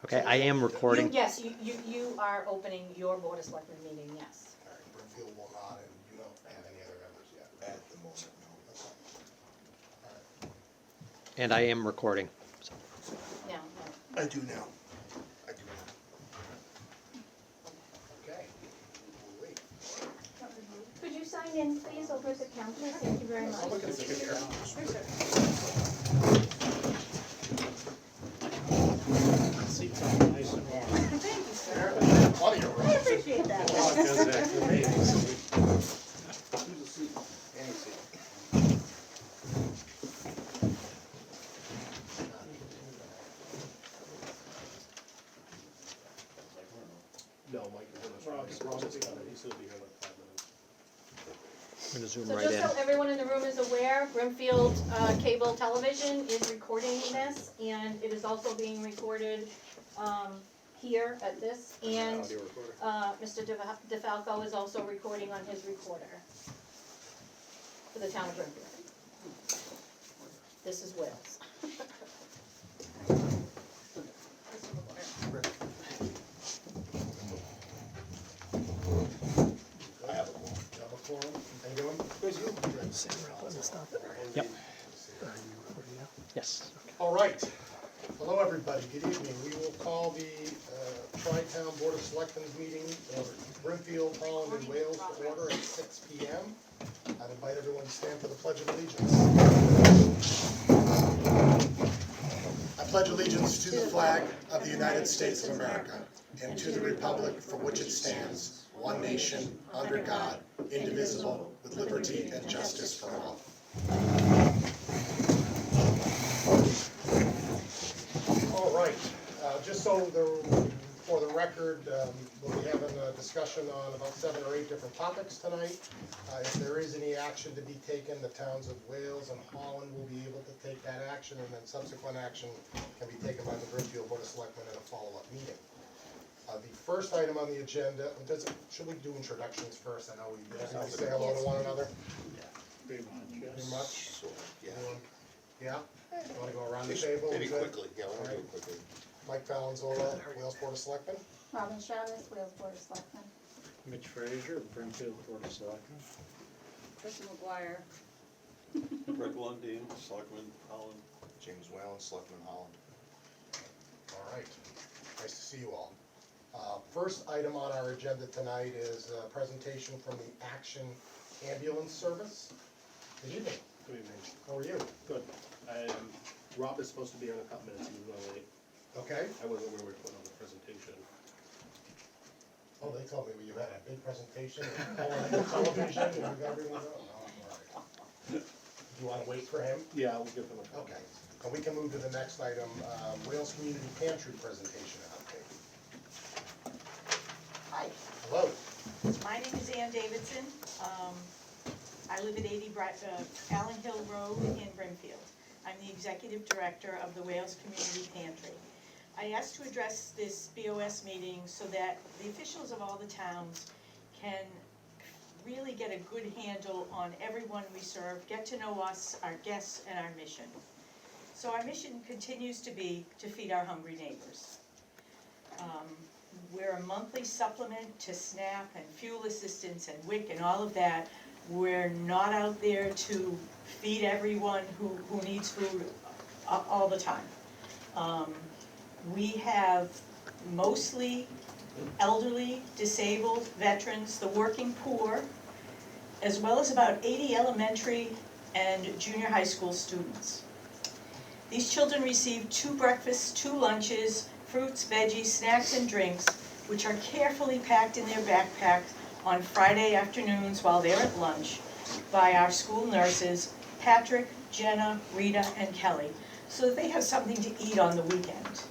Okay, I am recording. Yes, you are opening your Board of Selectmen meeting, yes. All right, Brimfield will not, and you don't have any other members yet? At the moment, no. Okay. All right. And I am recording. So. No. I do now. Okay. We'll wait. Could you sign in, please, over at the counter? Thank you very much. I'll look at the chair. Seats are nice and warm. Thank you, sir. Plenty of room. I appreciate that. Well, it does that for me. Any seat. No, Mike, Rob's be here. He's gonna be here in like 5 minutes. I'm going to zoom So right just in. so everyone in the room is aware, Brimfield Cable Television is recording this, and it is also being recorded here at this, and Audio recorder. Mr. DeFalco is also recording on his recorder for the town of Brimfield. This is Wales. I have a quorum. How you doing? Yep. Yes. All right. Hello, everybody. Good evening. We will call the Tri-Town Board of Selectmen's meeting of Brimfield, Holland, and Wales to order at 6 p.m. I'd invite everyone to stand for the Pledge of Allegiance. I pledge allegiance to the flag of the United States of America and to the republic for which it stands, one nation, under God, indivisible, with liberty and justice for all. All right, just so for the record, we'll be having a discussion on about 7 or 8 different topics tonight. If there is any action to be taken, the towns of Wales and Holland will be able to take that action, and then subsequent action can be taken by the Brimfield Board of Selectmen at a follow-up meeting. The first item on the agenda, should we do introductions first? I know we everybody say hello to one another. Pretty much, yes. Pretty much? Yeah. Anyone? Yeah? You wanna go around the table? Maybe Is that- quickly, yeah, we'll do it quickly. Mike Valenzola, Wales Board of Selectmen. Robin Chavez, Wales Board of Selectmen. Mitch Frazier, Brimfield Board of Selectmen. Kristen McGuire. Rick Lundin, Selectman Holland. James Whalen, Selectman Holland. All right, nice to see you all. First item on our agenda tonight is a presentation from the Action Ambulance Service. Good evening, Good evening. how are you? Good. Rob is supposed to be here in a couple minutes, he was running late. Okay. I wasn't aware we were putting on the presentation. Oh, they told me you had a big presentation, and all on the television, and you got everything going. Oh, all right. Do you want to wait for him? Yeah, we'll give him a couple. Okay, and we can move to the next item, Wales Community Pantry presentation and update. Hi, Hello. my name is Ann Davidson. I live at 80 Allen Hill Road in Brimfield. I'm the Executive Director of the Wales Community Pantry. I asked to address this BOS meeting so that the officials of all the towns can really get a good handle on everyone we serve, get to know us, our guests, and our mission. So our mission continues to be to feed our hungry neighbors. We're a monthly supplement to SNAP and fuel assistance and WIC and all of that. We're not out there to feed everyone who needs food all the time. We have mostly elderly, disabled, veterans, the working poor, as well as about 80 elementary and junior high school students. These children receive 2 breakfasts, 2 lunches, fruits, veggies, snacks, and drinks, which are carefully packed in their backpacks on Friday afternoons while they're at lunch by our school nurses, Patrick, Jenna, Rita, and Kelly, so that they have something to eat on the weekend.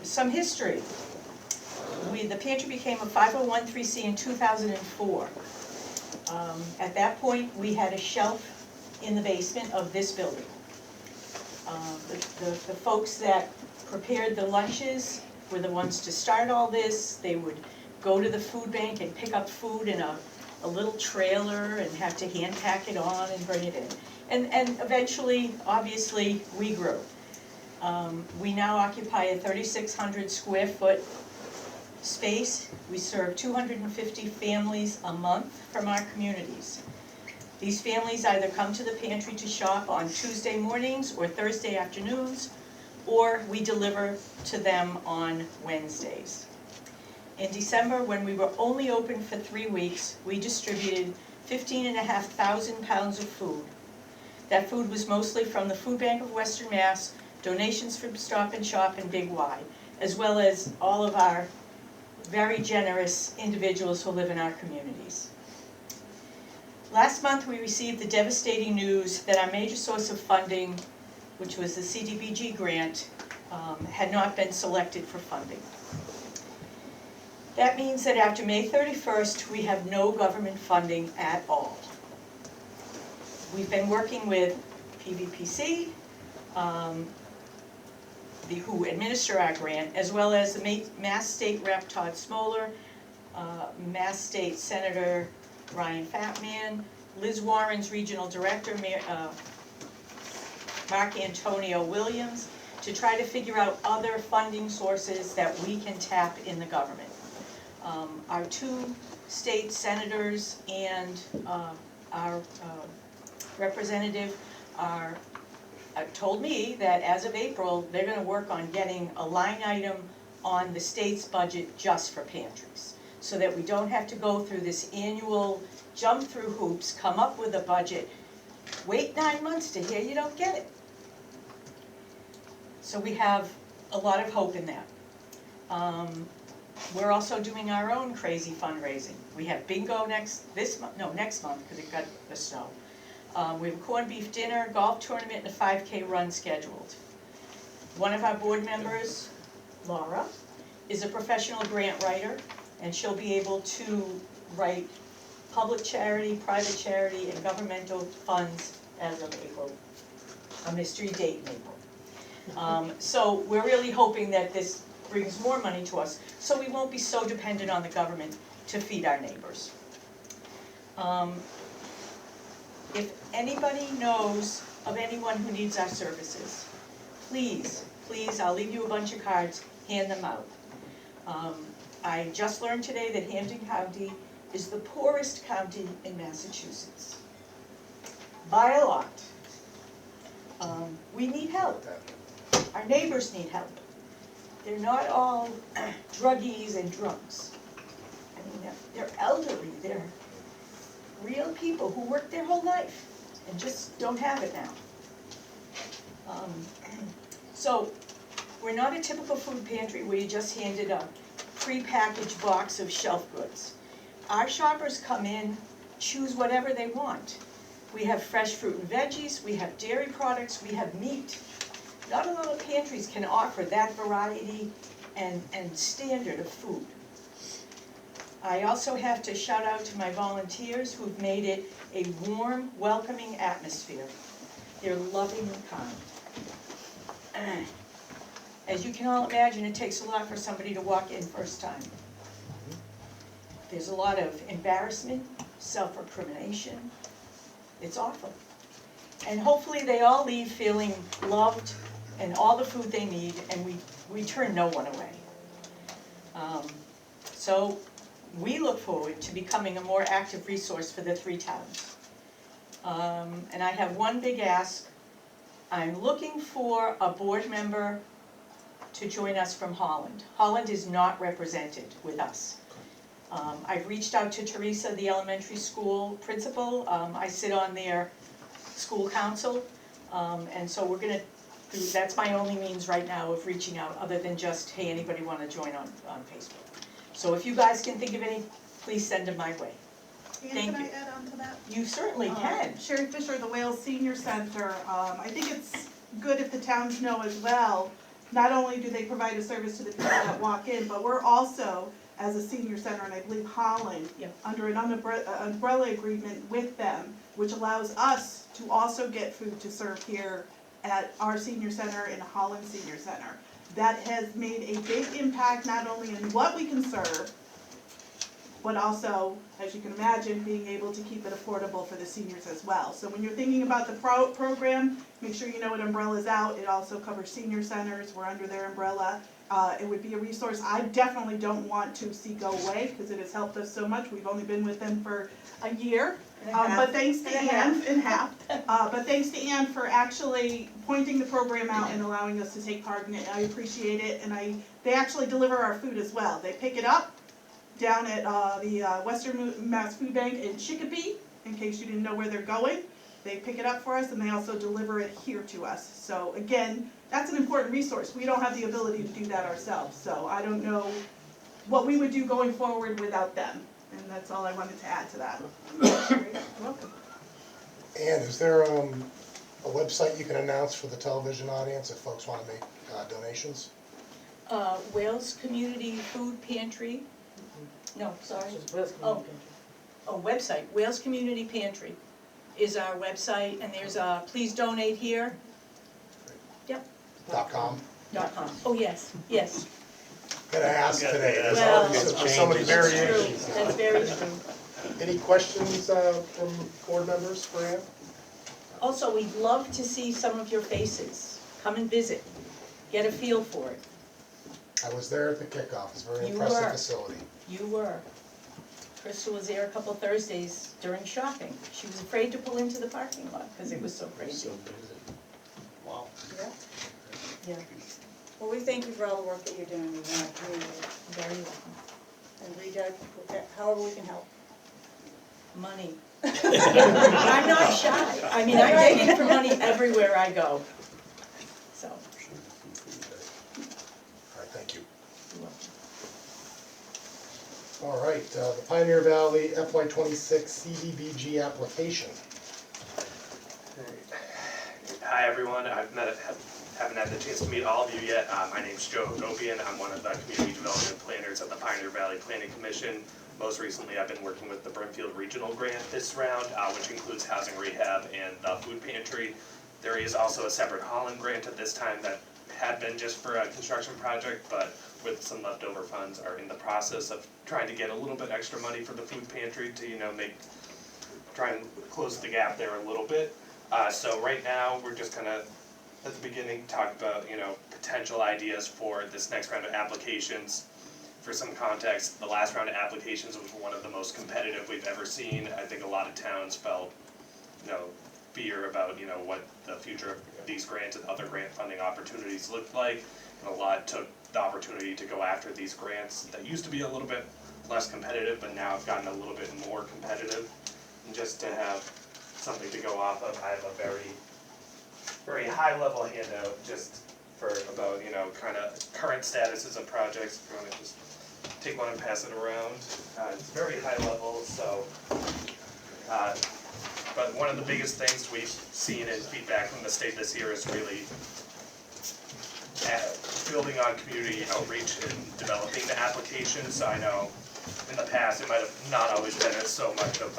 Some history. The pantry became a 501(c) in 2004. At that point, we had a shelf in the basement of this building. The folks that prepared the lunches were the ones to start all this. They would go to the food bank and pick up food in a little trailer and have to hand pack it on and bring it in. And eventually, obviously, we grew. We now occupy a 3,600 square foot space. We serve 250 families a month from our communities. These families either come to the pantry to shop on Tuesday mornings or Thursday afternoons, or we deliver to them on Wednesdays. In December, when we were only open for 3 weeks, we distributed 15,500 pounds of food. That food was mostly from the Food Bank of Western Mass, donations from Stop and Shop and Big Y, as well as all of our very generous individuals who live in our communities. Last month, we received the devastating news that our major source of funding, which was the CDBG grant, had not been selected for funding. That means that after May 31st, we have no government funding at all. We've been working with PVPC, who administer our grant, as well as the Mass State Rep Todd Smoller, Mass State Senator Ryan Fatman, Liz Warren's Regional Director, Mark Antonio Williams, to try to figure out other funding sources that we can tap in the government. Our 2 state senators and our representative told me that as of April, they're gonna work on getting a line item on the state's budget just for pantries, so that we don't have to go through this annual jump through hoops, come up with a budget, wait 9 months to hear you don't get it. So we have a lot of hope in that. We're also doing our own crazy fundraising. We have bingo next month, because it got the snow. We have a corned beef dinner, golf tournament, and a 5K run scheduled. One of our board members, Laura, is a professional grant writer, and she'll be able to write public charity, private charity, and governmental funds as of April, a mystery date in April. So we're really hoping that this brings more money to us, so we won't be so dependent on the government to feed our neighbors. If anybody knows of anyone who needs our services, please, I'll leave you a bunch of cards, hand them out. I just learned today that Hampden County is the poorest county in Massachusetts, by a lot. We need help. Our neighbors need help. They're not all druggies and drunks. I mean, they're elderly, they're real people who worked their whole life and just don't have it now. So we're not a typical food pantry where you just handed a pre-packaged box of shelf goods. Our shoppers come in, choose whatever they want. We have fresh fruit and veggies, we have dairy products, we have meat. Not a lot of pantries can offer that variety and standard of food. I also have to shout out to my volunteers who've made it a warm, welcoming atmosphere. They're loving and kind. As you can all imagine, it takes a lot for somebody to walk in first time. There's a lot of embarrassment, self-recrimination. It's awful. And hopefully they all leave feeling loved and all the food they need, and we turn no one away. So we look forward to becoming a more active resource for the 3 towns. And I have one big ask. I'm looking for a board member to join us from Holland. Holland is not represented with us. I've reached out to Teresa, the elementary school principal. I sit on their school council, and so we're gonna do, that's my only means right now of reaching out, other than just, hey, anybody wanna join on Facebook? So if you guys can think of any, please send them my way. Thank And can you. I add on to that? You certainly can. Sherry Fisher, the Wales Senior Center, I think it's good if the towns know as well, not only do they provide a service to the people that walk in, but we're also, as a senior center, and I believe Holland, Yep. under an umbrella agreement with them, which allows us to also get food to serve here at our senior center and Holland Senior Center. That has made a big impact not only in what we can serve, but also, as you can imagine, being able to keep it affordable for the seniors as well. So when you're thinking about the program, make sure you know what umbrella's out. It also covers senior centers, we're under their umbrella. It would be a resource I definitely don't want to see go away, because it has helped us so much. We've only been with them for a year. But thanks to Ann, but thanks to Ann for actually pointing the program out and allowing us to take part in it. I appreciate it, and they actually deliver our food as well. They pick it up down at the Western Mass Food Bank in Chicopee, in case you didn't know where they're going. They pick it up for us, and they also deliver it here to us. So again, that's an important resource. We don't have the ability to do that ourselves, so I don't know what we would do going forward without them. And that's all I wanted to add to that. You're welcome. And is there a website you can announce for the television audience if folks want to make donations? Wales Community Food Pantry, no, sorry. Oh, website, Wales Community Pantry is our website, and there's a please donate here. Yep, .com? .com, oh, yes, yes. Gonna ask today, there's Well, always so many That's true, variations. that's very true. Any questions from board members for Ann? Also, we'd love to see some of your faces. Come and visit, get a feel for it. I was there at the kickoff, it's a very You impressive were. facility. You were. Crystal was there a couple Thursdays during shopping. She was afraid to pull into the parking lot because it was so crazy. Wow. Yeah, Well, we thank you for all the work that you're doing in our community, very welcome. and reach out however we can help. Money. I'm not shy. I mean, I'm begging for money everywhere I go. So, All right, thank you. you're welcome. All right, the Pioneer Valley FY26 CDBG application. Hi everyone, haven't had the chance to meet all of you yet. My name's Joe Hagopian. I'm one of the community development planners at the Pioneer Valley Planning Commission. Most recently, I've been working with the Brimfield Regional Grant this round, which includes housing rehab and the food pantry. There is also a separate Holland grant at this time that had been just for a construction project, but with some leftover funds are in the process of trying to get a little bit extra money for the food pantry to, try and close the gap there a little bit. So right now, we're just kind of, at the beginning, talk about, potential ideas for this next round of applications. For some context, the last round of applications was one of the most competitive we've ever seen. I think a lot of towns felt, fear about, what the future of these grants and other grant funding opportunities looked like. And a lot took the opportunity to go after these grants that used to be a little bit less competitive, but now have gotten a little bit more competitive. And just to have something to go off of, I have a very high level handout just for about, kind of current statuses of projects. If you want to just take one and pass it around. It's very high level, so, but one of the biggest things we've seen in feedback from the state this year is really building on community outreach and developing the application. So I know in the past it might have not always been so much of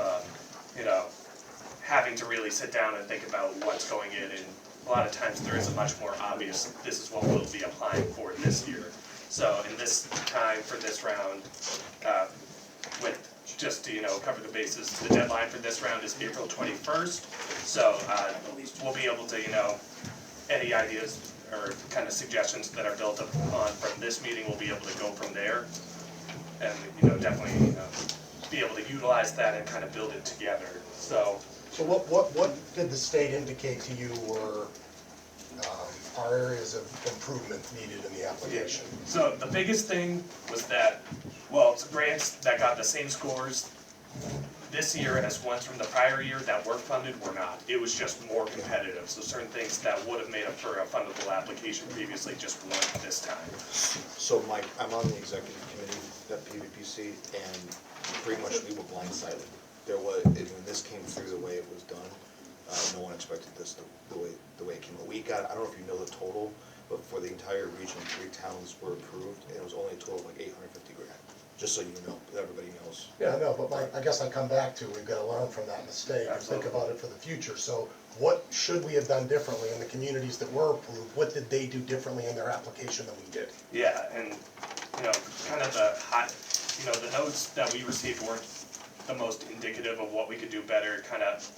having to really sit down and think about what's going in, and a lot of times there is a much more obvious, this is what we'll be applying for this year. So in this time for this round, with just to cover the bases, the deadline for this round is April 21st. So we'll be able to any ideas or kind of suggestions that are built upon from this meeting, we'll be able to go from there, and definitely be able to utilize that and kind of build it together. So what did the state indicate to you were our areas of improvement needed in the application? So the biggest thing was that, it's grants that got the same scores this year as ones from the prior year that were funded were not. It was just more competitive. So certain things that would have made up for a fundable application previously just weren't this time. So Mike, I'm on the executive committee at PVPC, and pretty much we were blindsided. When this came through the way it was done, no one expected this the way it came out. We got, I don't know if you know the total, but for the entire region, 3 towns were approved, and it was only a total of like 850 grand. Just so you know, everybody knows. Yeah, I know, but I guess I come back to, we've got to learn from that mistake and think about it for the future. So what should we have done differently in the communities that were approved? What did they do differently in their application than we did? Yeah, and kind of the you know, the notes that we received weren't the most indicative of what we could do better, kind of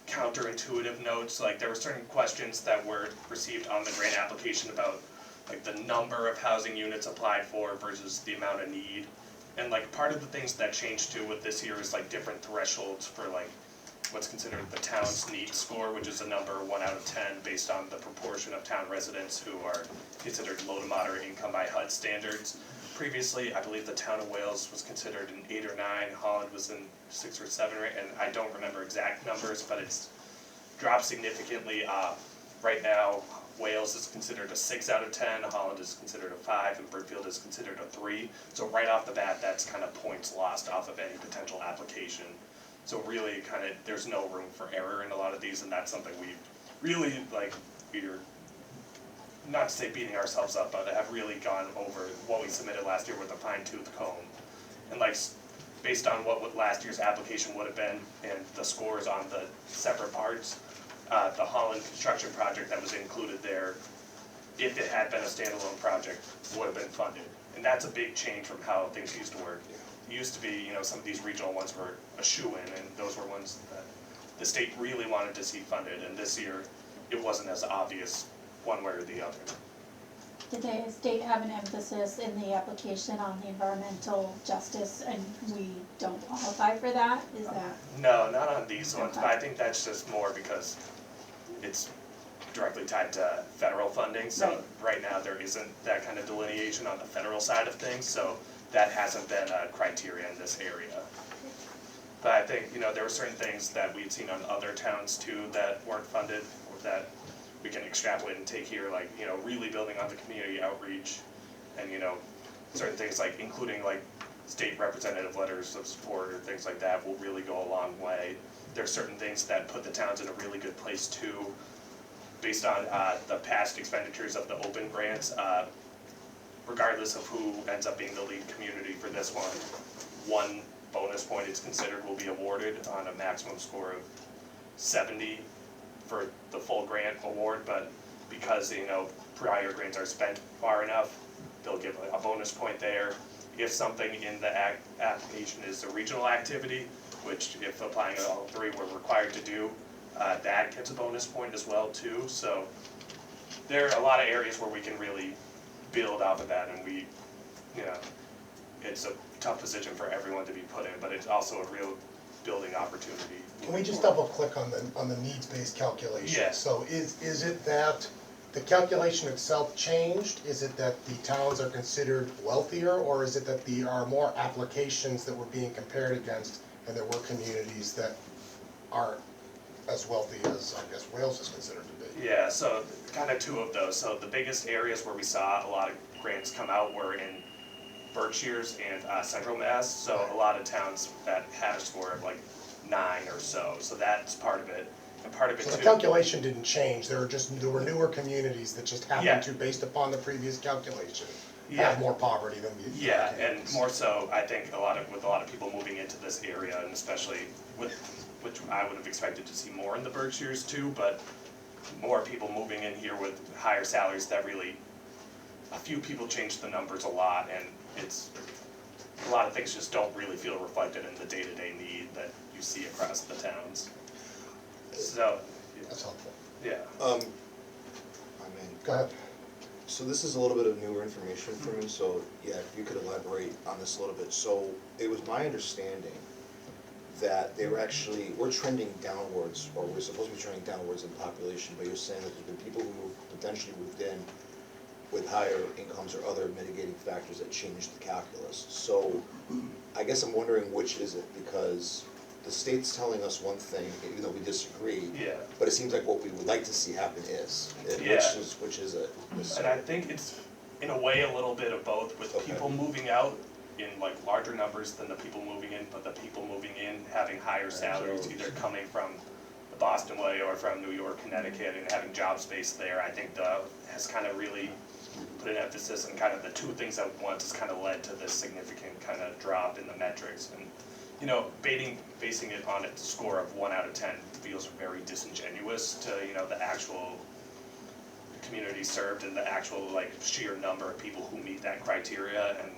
counterintuitive notes. Like, there were certain questions that were received on the grant application about like the number of housing units applied for versus the amount of need. And like part of the things that changed too with this year is like different thresholds for like what's considered the town's need score, which is a number 1 out of 10 based on the proportion of town residents who are considered low to moderate income by HUD standards. Previously, I believe the town of Wales was considered an 8 or 9, Holland was in 6 or 7, and I don't remember exact numbers, but it's dropped significantly. Right now, Wales is considered a 6 out of 10, Holland is considered a 5, and Brimfield is considered a 3. So right off the bat, that's kind of points lost off of any potential application. So really, kind of, there's no room for error in a lot of these, and that's something we really, like, we're, not to say beating ourselves up, but have really gone over what we submitted last year with a fine-tooth comb. And like, based on what last year's application would have been, and the scores on the separate parts, the Holland construction project that was included there, if it had been a standalone project, would have been funded. And that's a big change from how things used to work. It used to be, you know, some of these regional ones were a shoo-in, and those were ones that the state really wanted to see funded, and this year, it wasn't as obvious one way or the other. Did the state have an emphasis in the application on the environmental justice, and we don't qualify for that? Is that? No, not on these ones, but Okay. I think that's just more because it's directly tied to federal funding, so right now there isn't that kind of delineation on the federal side of things, so that hasn't been a criteria in this area. But I think, you know, there were certain things that we'd seen on other towns too that weren't funded, or that we can extrapolate and take here, like, you know, really building on the community outreach, and, you know, certain things like including like state representative letters of support or things like that will really go a long way. There's certain things that put the towns in a really good place too, based on the past expenditures of the open grants. Regardless of who ends up being the lead community for this one bonus point it's considered will be awarded on a maximum score of 70 for the full grant award, but because, you know, prior grants are spent far enough, they'll give a bonus point there. If something in the application is a regional activity, which if applying to all three we're required to do, that gets a bonus point as well too. So there are a lot of areas where we can really build off of that, and we, you know, it's a tough position for everyone to be put in, but it's also a real building opportunity. Can we just double click on the needs-based calculation? Yeah. So is it that the calculation itself changed? Is it that the towns are considered wealthier, or is it that there are more applications that were being compared against, and there were communities that aren't as wealthy as, I guess, Wales is considered to be? Yeah, so kind of two of those. So the biggest areas where we saw a lot of grants come out were in Berkshires and Central Mass. So a lot of towns that had a score of like 9 or so. So that's part of it. And part of it So too. the calculation didn't change, there were newer communities that just Yeah. happened to, based upon the previous calculation, Yeah. have more poverty than the other Yeah, and communities. more so, I think with a lot of people moving into this area, and especially with, which I would have expected to see more in the Berkshires too, but more people moving in here with higher salaries, that really, a few people changed the numbers a lot, and it's, a lot of things just don't really feel reflected in the day-to-day need that you see across the towns. So, That's helpful. yeah. I mean, Go ahead. so this is a little bit of newer information for me, so yeah, if you could elaborate on this a little bit. So it was my understanding that they were actually, we're trending downwards, or we're supposed to be trending downwards in population, but you're saying that there's been people who potentially moved in with higher incomes or other mitigating factors that changed the calculus. So I guess I'm wondering which is it, because the state's telling us one thing, even though we disagree. Yeah. But it seems like what we would like to see happen is, Yeah. which is it? And I think it's, in a way, a little bit of both, with Okay. people moving out in like larger numbers than the people moving in, but the people moving in having higher salaries, either coming from the Boston way or from New York, Connecticut, and having job space there. I think has kind of really put an emphasis on kind of the two things at once, has kind of led to this significant kind of drop in the metrics. And, you know, basing it on a score of 1 out of 10 feels very disingenuous to, you know, the actual community served and the actual like sheer number of people who meet that criteria. And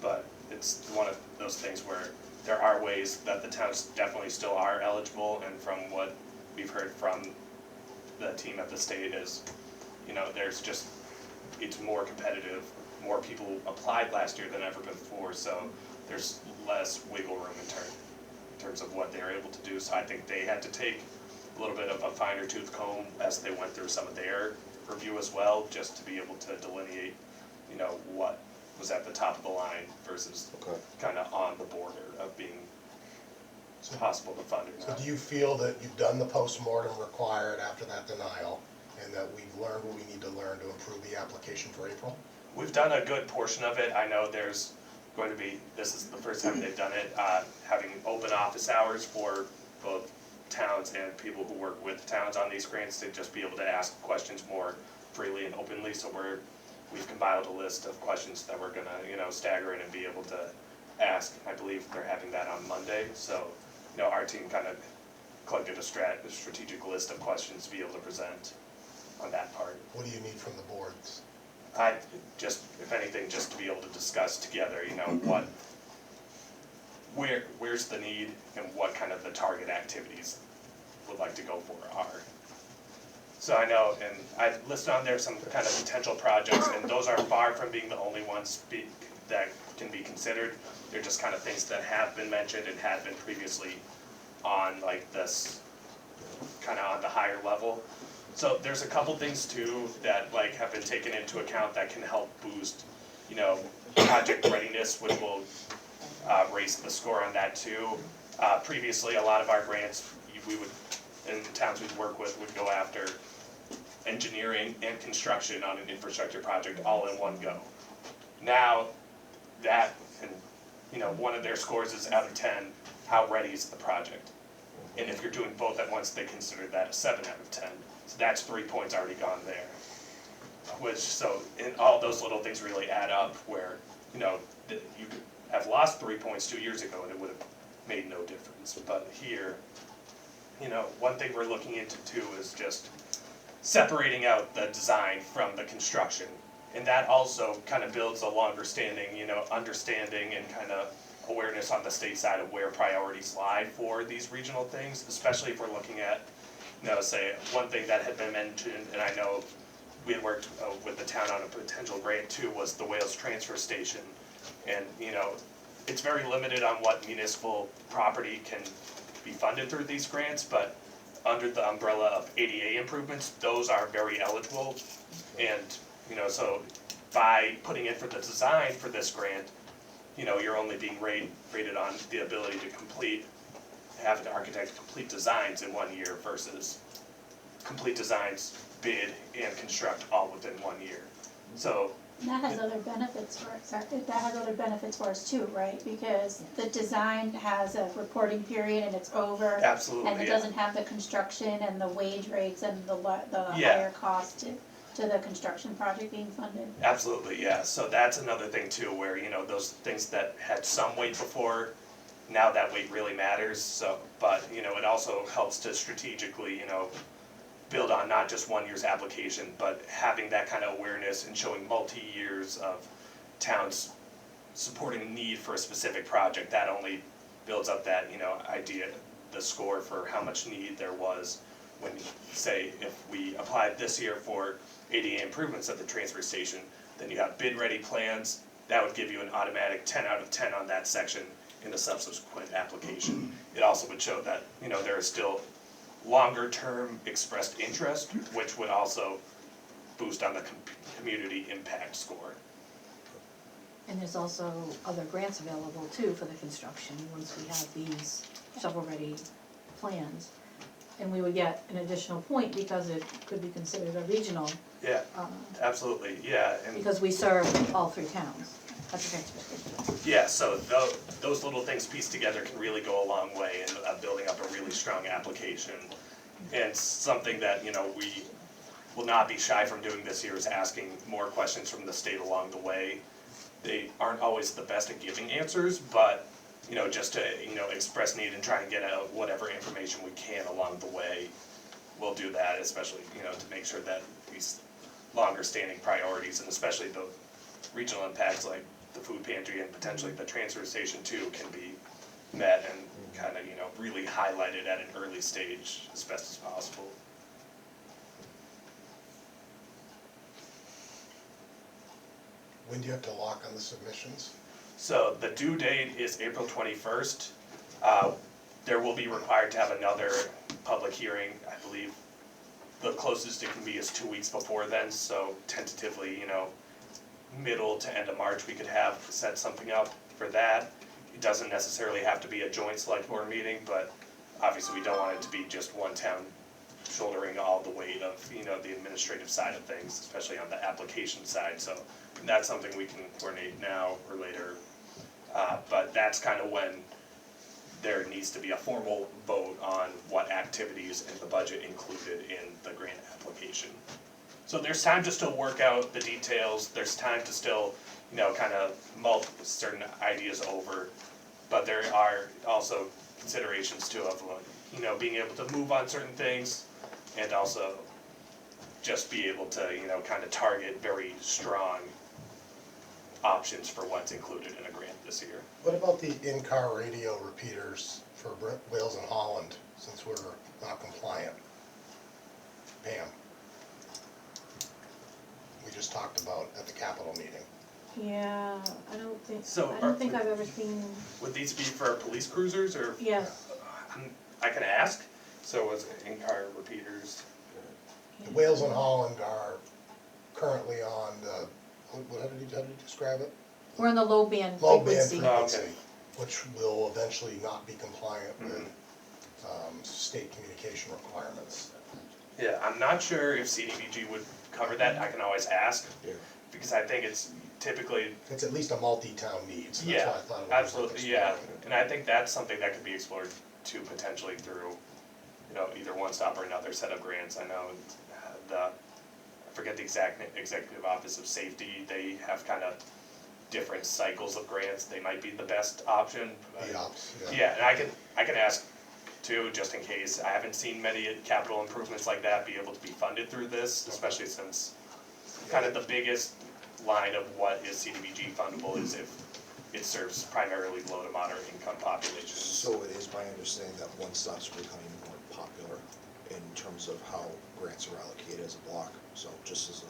but it's one of those things where there are ways that the towns definitely still are eligible, and from what we've heard from the team at the state is, you know, there's just, it's more competitive, more people applied last year than ever before, so there's less wiggle room in terms of what they're able to do, so I think they had to take a little bit of a finer tooth comb as they went through some of their review as well, just to be able to delineate, you know, what was at the top of the line versus Okay. kind of on the border of being possible to fund or So not. do you feel that you've done the postmortem required after that denial, and that we've learned what we need to learn to improve the application for April? We've done a good portion of it. I know there's going to be, this is the first time they've done it, having open office hours for both towns and people who work with towns on these grants to just be able to ask questions more freely and openly. So we've compiled a list of questions that we're gonna, you know, stagger in and be able to ask. I believe they're having that on Monday. So, you know, our team kind of collected a strategic list of questions to be able to present on that part. What do you need from the boards? I just, if anything, just to be able to discuss together, you know, where's the need and what kind of the target activities would like to go for are. So I know, and I've listed on there some kind of potential projects, and those are far from being the only ones that can be considered. They're just kind of things that have been mentioned and had been previously on like this, kind of on the higher level. So there's a couple things too that like have been taken into account that can help boost, you know, project readiness, which will raise the score on that too. Previously, a lot of our grants, we would, in the towns we'd work with, would go after engineering and construction on an infrastructure project all in one go. Now, that, and you know, one of their scores is out of 10, how ready is the project? And if you're doing both at once, they consider that a 7 out of 10. So that's 3 points already gone there. Which, so, and all those little things really add up where, you know, you could have lost 3 points 2 years ago and it would have made no difference. But here, you know, one thing we're looking into too is just separating out the design from the construction. And that also kind of builds a longer standing, you know, understanding and kind of awareness on the state side of where priorities lie for these regional things, especially if we're looking at, you know, say, one thing that had been mentioned, and I know we had worked with the town on a potential grant too, was the Wales transfer station. And, you know, it's very limited on what municipal property can be funded through these grants, but under the umbrella of ADA improvements, those are very eligible. And, you know, so by putting in for the design for this grant, you know, you're only being rated on the ability to have an architect complete designs in 1 year versus complete designs, bid, and construct all within 1 year. So, That has other benefits for us, that has other benefits for us too, right? Because the design has a reporting period and it's over. absolutely, And it yeah. doesn't have the construction and the wage rates and the Yeah. higher cost to the construction project being funded. Absolutely, yeah, so that's another thing too, where, you know, those things that had some weight before, now that weight really matters, so, but, you know, it also helps to strategically, you know, build on not just 1 year's application, but having that kind of awareness and showing multi-years of towns supporting a need for a specific project, that only builds up that, you know, idea, the score for how much need there was when, say, if we applied this year for ADA improvements at the transfer station, then you have bid-ready plans, that would give you an automatic 10 out of 10 on that section in the subsequent application. It also would show that, you know, there is still longer-term expressed interest, which would also boost on the community impact score. And there's also other grants available too for the construction, once we have these shovel-ready plans. And we would get an additional point because it could be considered a regional, Yeah, absolutely, yeah, and because we serve all 3 towns at the transfer station. yeah, so those little things pieced together can really go a long way in building up a really strong application. And something that, you know, we will not be shy from doing this year is asking more questions from the state along the way. They aren't always the best at giving answers, but, you know, just to, you know, express need and try and get out whatever information we can along the way. We'll do that, especially, you know, to make sure that these longer standing priorities, and especially the regional impacts like the food pantry and potentially the transfer station too can be met and kind of, really highlighted at an early stage as best as possible. When do you have to lock on the submissions? So the due date is April 21st. There will be required to have another public hearing, I believe. The closest it can be is 2 weeks before then, so tentatively, middle to end of March, we could have set something up for that. It doesn't necessarily have to be a joint select board meeting, but obviously we don't want it to be just one town shouldering all the weight of, the administrative side of things, especially on the application side, so that's something we can coordinate now or later. But that's kind of when there needs to be a formal vote on what activities in the budget included in the grant application. So there's time to still work out the details, there's time to still, kind of mull certain ideas over, but there are also considerations too of, being able to move on certain things, and also just be able to, kind of target very strong options for what's included in a grant this year. What about the in-car radio repeaters for Wales and Holland, since we're not compliant? Pam? We just talked about at the Capitol meeting. Yeah, I don't think, So I don't think I've ever seen, Would these be for police cruisers or? yes, I can ask, so was it in-car repeaters? The Wales and Holland are currently on the, how did you describe it? we're in the low band Low band frequency. frequency, which will eventually not be compliant with state communication requirements. Yeah, I'm not sure if CDBG would cover that, I can always ask, Yeah. because I think it's typically, It's at least a multi-town need, so that's yeah, why I thought it was. absolutely, yeah. And I think that's something that could be explored too, potentially through, either one stop or another set of grants. I know I forget the exact Executive Office of Safety, they have kind of different cycles of grants, they might be the best option. The ops, Yeah, and I can ask too, just in case. I haven't seen many capital improvements like that be able to be funded through this, especially since kind of the biggest line of what is CDBG fundable is if it serves primarily low to moderate income populations. So it is my understanding that one-stops are becoming more popular in terms of how grants are allocated as a block, so just as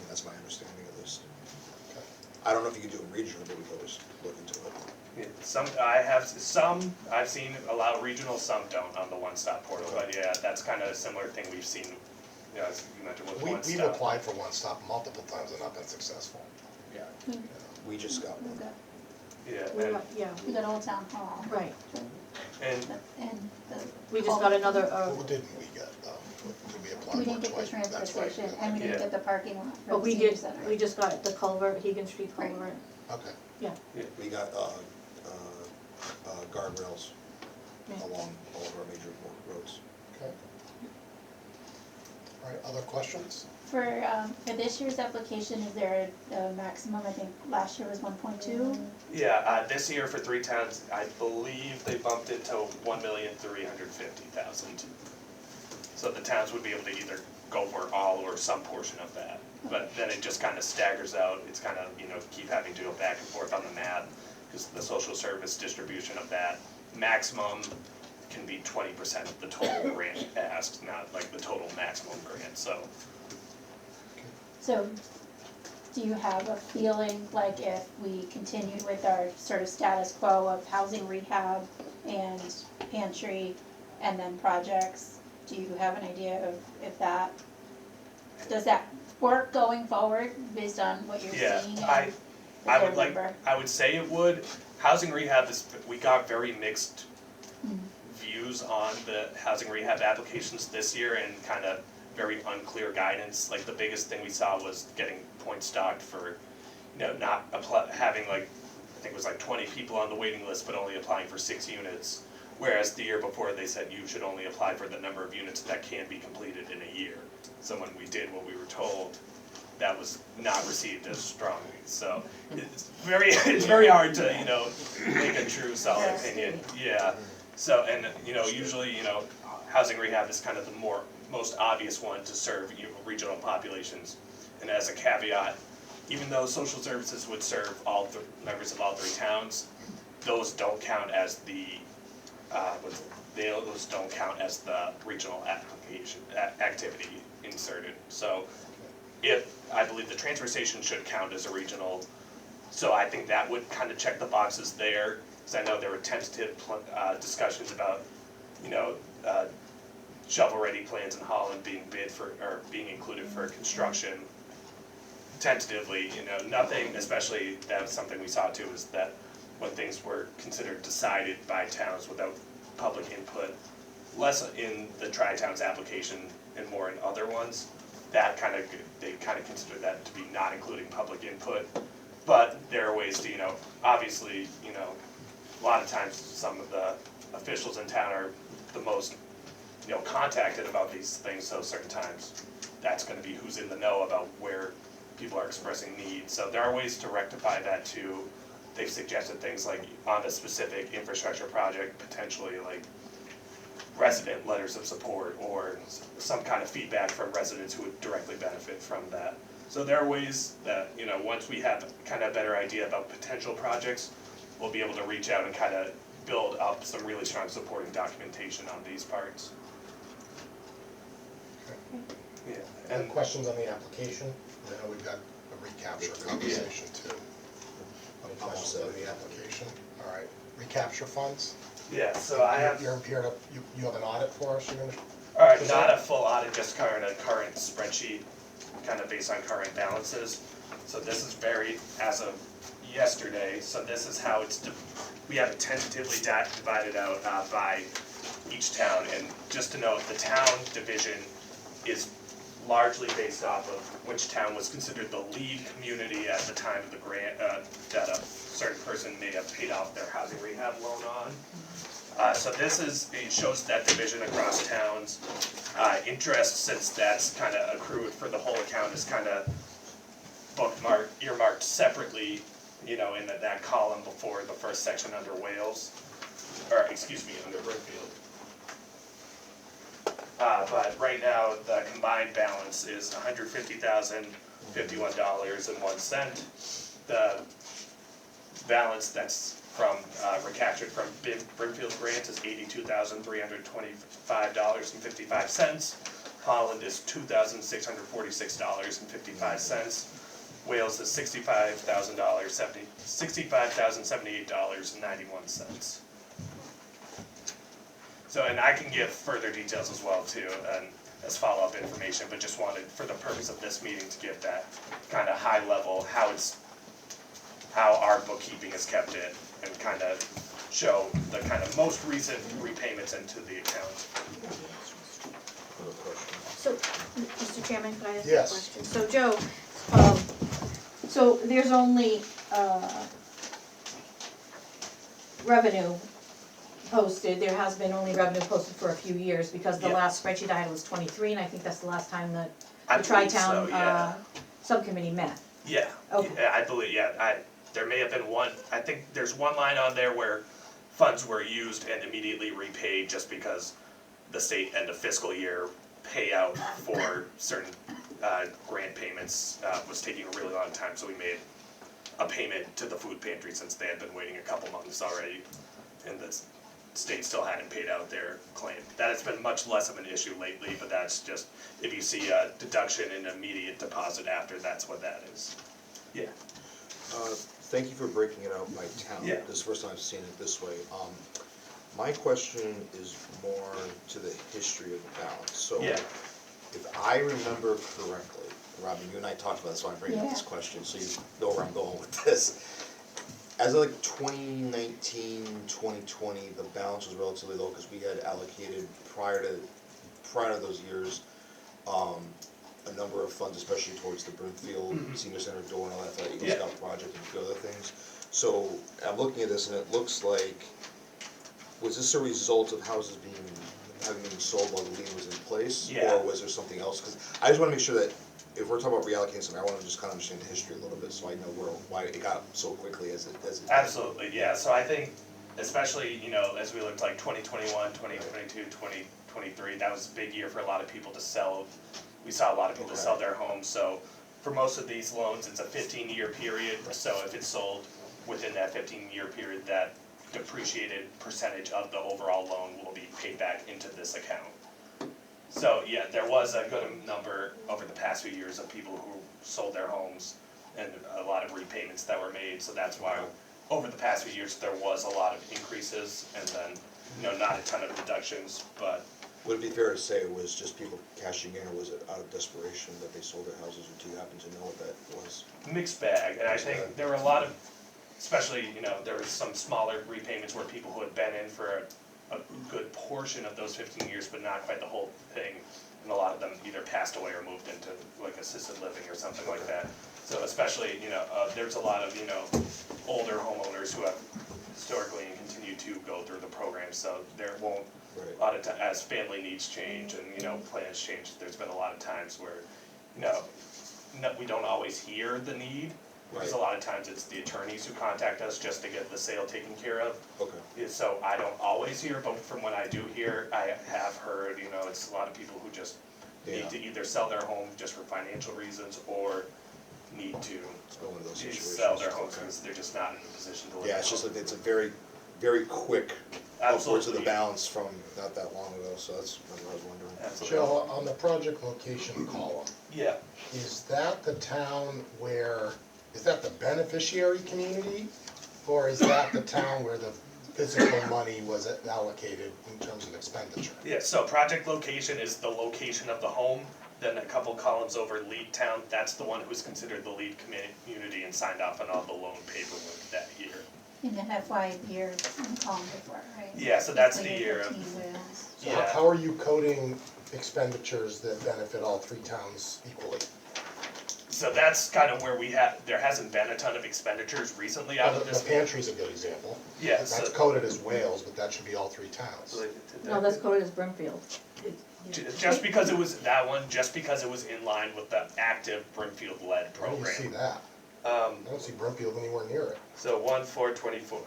that's my understanding at least. Okay. I don't know if you can do it regionally, but we could always look into it. Yeah, I've seen allow regional, some don't on the one-stop portal, but yeah, that's kind of a similar thing we've seen, as you mentioned with We've one-stop. applied for one stop multiple times and not been successful. Yeah, We just got We've one. got, yeah, we got Old Town Hall. Right, and And the. we just got another, Who didn't we get, did we apply We for didn't get the twice? transfer That's right, station, yeah. and we didn't Yeah. get the parking lot for but the we senior did, center. we just got the culvert, Hegan Street Right. culvert, Okay, We got guardrails Yeah. along all of our major roads. okay. All right, other questions? For this year's application, is there a maximum? I think last year was 1.2. yeah, this year for 3 towns, I believe they bumped it to 1,350,000. So the towns would be able to either go for all or some portion of that. But then it just kind of staggers out, it's kind of, keep having to go back and forth on the math, because the social service distribution of that maximum can be 20% of the total grant asked, not like the total maximum grant, so. So, do you have a feeling like if we continued with our sort of status quo of housing rehab and pantry and then projects, do you have an idea of if that, does that work going forward based on what you're Yeah, seeing? I and would like, number? I would say it would. Housing rehab is, we got very mixed Mhm. views on the housing rehab applications this year and kind of very unclear guidance. Like the biggest thing we saw was getting point stocked for, not having like, I think it was like 20 people on the waiting list, but only applying for 6 units. Whereas the year before, they said you should only apply for the number of units that can be completed in a year. So when we did what we were told, that was not received as strongly. So it's very hard to, make a true solid opinion. Yeah. So, and, usually, housing rehab is kind of the most obvious one to serve regional populations. And as a caveat, even though social services would serve all the members of all three towns, those don't count as those don't count as the regional application, activity inserted. So I believe the transfer station should count as a regional, so I think that would kind of check the boxes there, because I know there were tentative discussions about, shovel-ready plans in Holland being bid for, or being included for construction. Tentatively, nothing, especially that was something we saw too, is that when things were considered decided by towns without public input, less in the Tri-Towns application and more in other ones, they kind of consider that to be not including public input. But there are ways to, obviously, a lot of times some of the officials in town are the most, contacted about these things, so certain times that's gonna be who's in the know about where people are expressing needs. So there are ways to rectify that too. They've suggested things like on a specific infrastructure project, potentially like resident letters of support or some kind of feedback from residents who would directly benefit from that. So there are ways that, once we have kind of a better idea about potential projects, we'll be able to reach out and kind of build up some really strong supporting documentation on these parts. Yeah. Any questions on the application? I know we've got a recapture conversation too. Any questions on the application? All right, recapture funds? Yeah, so I have, You're here to, you have an audit for us, you're gonna? alright, not a full audit, just kind of a current spreadsheet, kind of based on current balances. So this is as of yesterday, so this is how we have it tentatively divided out by each town. And just to note, the town division is largely based off of which town was considered the lead community at the time of the grant, that a certain person may have paid off their housing rehab loan on. So it shows that division across towns. Interest, since that's kind of accrued for the whole account, is kind of earmarked separately, in that column before the first section under Wales, or excuse me, under Brimfield. But right now, the combined balance is $150,051.01. The balance that's recaptured from Brimfield grants is $82,325.55. Holland is $2,646.55. Wales is $65,078.91. So, and I can give further details as well too, and as follow-up information, but just wanted, for the purpose of this meeting, to give that kind of high level, how our bookkeeping is kept in, and kind of show the kind of most recent repayments into the account. So, Mr. Chairman, could I ask a Yes. question? So Joe, so there's only, revenue posted, there has been only revenue posted for a few years, because the Yeah. last spreadsheet I had was 23, and I think that's the last time that I the believe Tri-Town, so, yeah. Subcommittee met. Yeah, Okay. yeah, I believe, there may have been one, I think there's one line on there where funds were used and immediately repaid just because the state end of fiscal year payout for certain grant payments was taking a really long time, so we made a payment to the food pantry since they had been waiting a couple months already, and the state still hadn't paid out their claim. That has been much less of an issue lately, but that's just, if you see a deduction and immediate deposit after, that's what that is. Yeah. Thank you for breaking it out by town. Yeah. This is the first time I've seen it this way. My question is more to the history of the balance. So, Yeah. if I remember correctly, Robin, you and I talked about this, so I'm bringing up this question, so you know where I'm going with this. As of like 2019, 2020, the balance was relatively low because we had allocated prior to those years, a number of funds, especially towards the Brimfield Senior Center door and all that, for the Eagle Yeah. Scout project and a few other things. So I'm looking at this and it looks like, was this a result of houses having been sold while the lien was in place? Yeah. Or was there something else? Because I just wanna make sure that if we're talking about reallocating something, I wanna just kinda understand the history a little bit, so I know why it got so quickly as it did. Absolutely, yeah, so I think, especially, as we looked like 2021, 2022, 2023, that was a big year for a lot of people to sell. We saw a lot of people sell their homes, so for most of these loans, it's a 15-year period, so if it's sold within that 15-year period, that depreciated percentage of the overall loan will be paid back into this account. So, yeah, there was a good number over the past few years of people who sold their homes and a lot of repayments that were made, so that's why over the past few years, there was a lot of increases and then, not a ton of reductions, but Would it be fair to say it was just people cashing in, or was it out of desperation that they sold their houses, or do you happen to know what that was? mixed bag, and I think there were a lot of, especially, there was some smaller repayments where people who had been in for a good portion of those 15 years, but not quite the whole thing, and a lot of them either passed away or moved into like assisted living or something like that. So especially, there's a lot of, older homeowners who have historically and continue to go through the program, so there won't, a lot of times, as family needs change and, plans change, there's been a lot of times where, we don't always hear the need, because a lot of times it's the attorneys who contact us just to get the sale taken care of. Okay. So I don't always hear, but from what I do hear, I have heard, it's a lot of people who just need to either sell their home just for financial reasons or need to It's one of those situations. sell their homes because they're just not in a position to live. Yeah, it's just like, it's a very, very quick upwards of the balance from not that long ago, so that's what I was wondering. Absolutely. Joe, on the project location column, Yeah, is that the town where, is that the beneficiary community? Or is that the town where the physical money was allocated in terms of expenditure? yeah, so project location is the location of the home, then a couple columns over lead town, that's the one who's considered the lead community and signed off on all the loan paperwork that year. In the FY year in the column before, right? Yeah, so that's Fiscal the year of, 15 wins. So Yeah. how are you coding expenditures that benefit all three towns equally? so that's kind of where there hasn't been a ton of expenditures recently out of The this. pantry's a good example. Yeah, That's so, coded as Wales, but that should be all three towns. No, that's coded as Brimfield. just because it was that one, just because it was in line with the active Brimfield-led Where do you see program. that? I don't see Brimfield anywhere near it. So 1/4/24,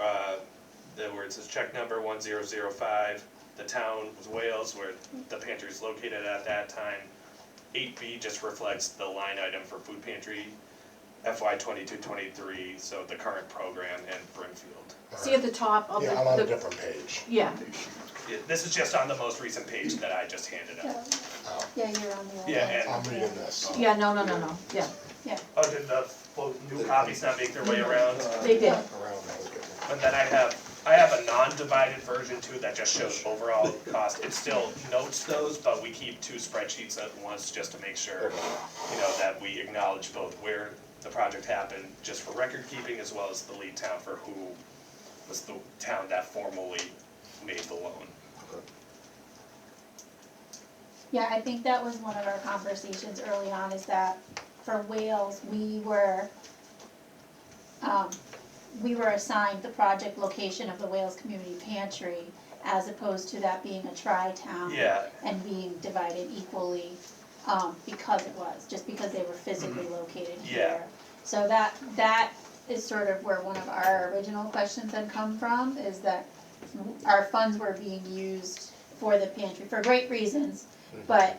where it says check number 1005, the town was Wales, where the pantry is located at that time. 8B just reflects the line item for food pantry, FY 22-23, so the current program and Brimfield. See at the top of Yeah, I'm on a the, different page. yeah, Yeah, this is just on the most recent page that I just handed out. Oh, Yeah, you're on the old Yeah, one. I'm reading this. yeah, no, yeah, Oh, did the new copies not make their way around? they did. Around that, okay. And then I have a non-divided version too that just shows overall cost. It still notes those, but we keep two spreadsheets at once just to make sure, that we acknowledge both where the project happened, just for record keeping, as well as the lead town for who was the town that formally made the loan. Yeah, I think that was one of our conversations early on, is that for Wales, we were assigned the project location of the Wales Community Pantry, as opposed to that being a tri-town. Yeah. And being divided equally, because it was, just because they were physically located Yeah. here. So that is sort of where one of our original questions had come from, is that our funds were being used for the pantry for great reasons, but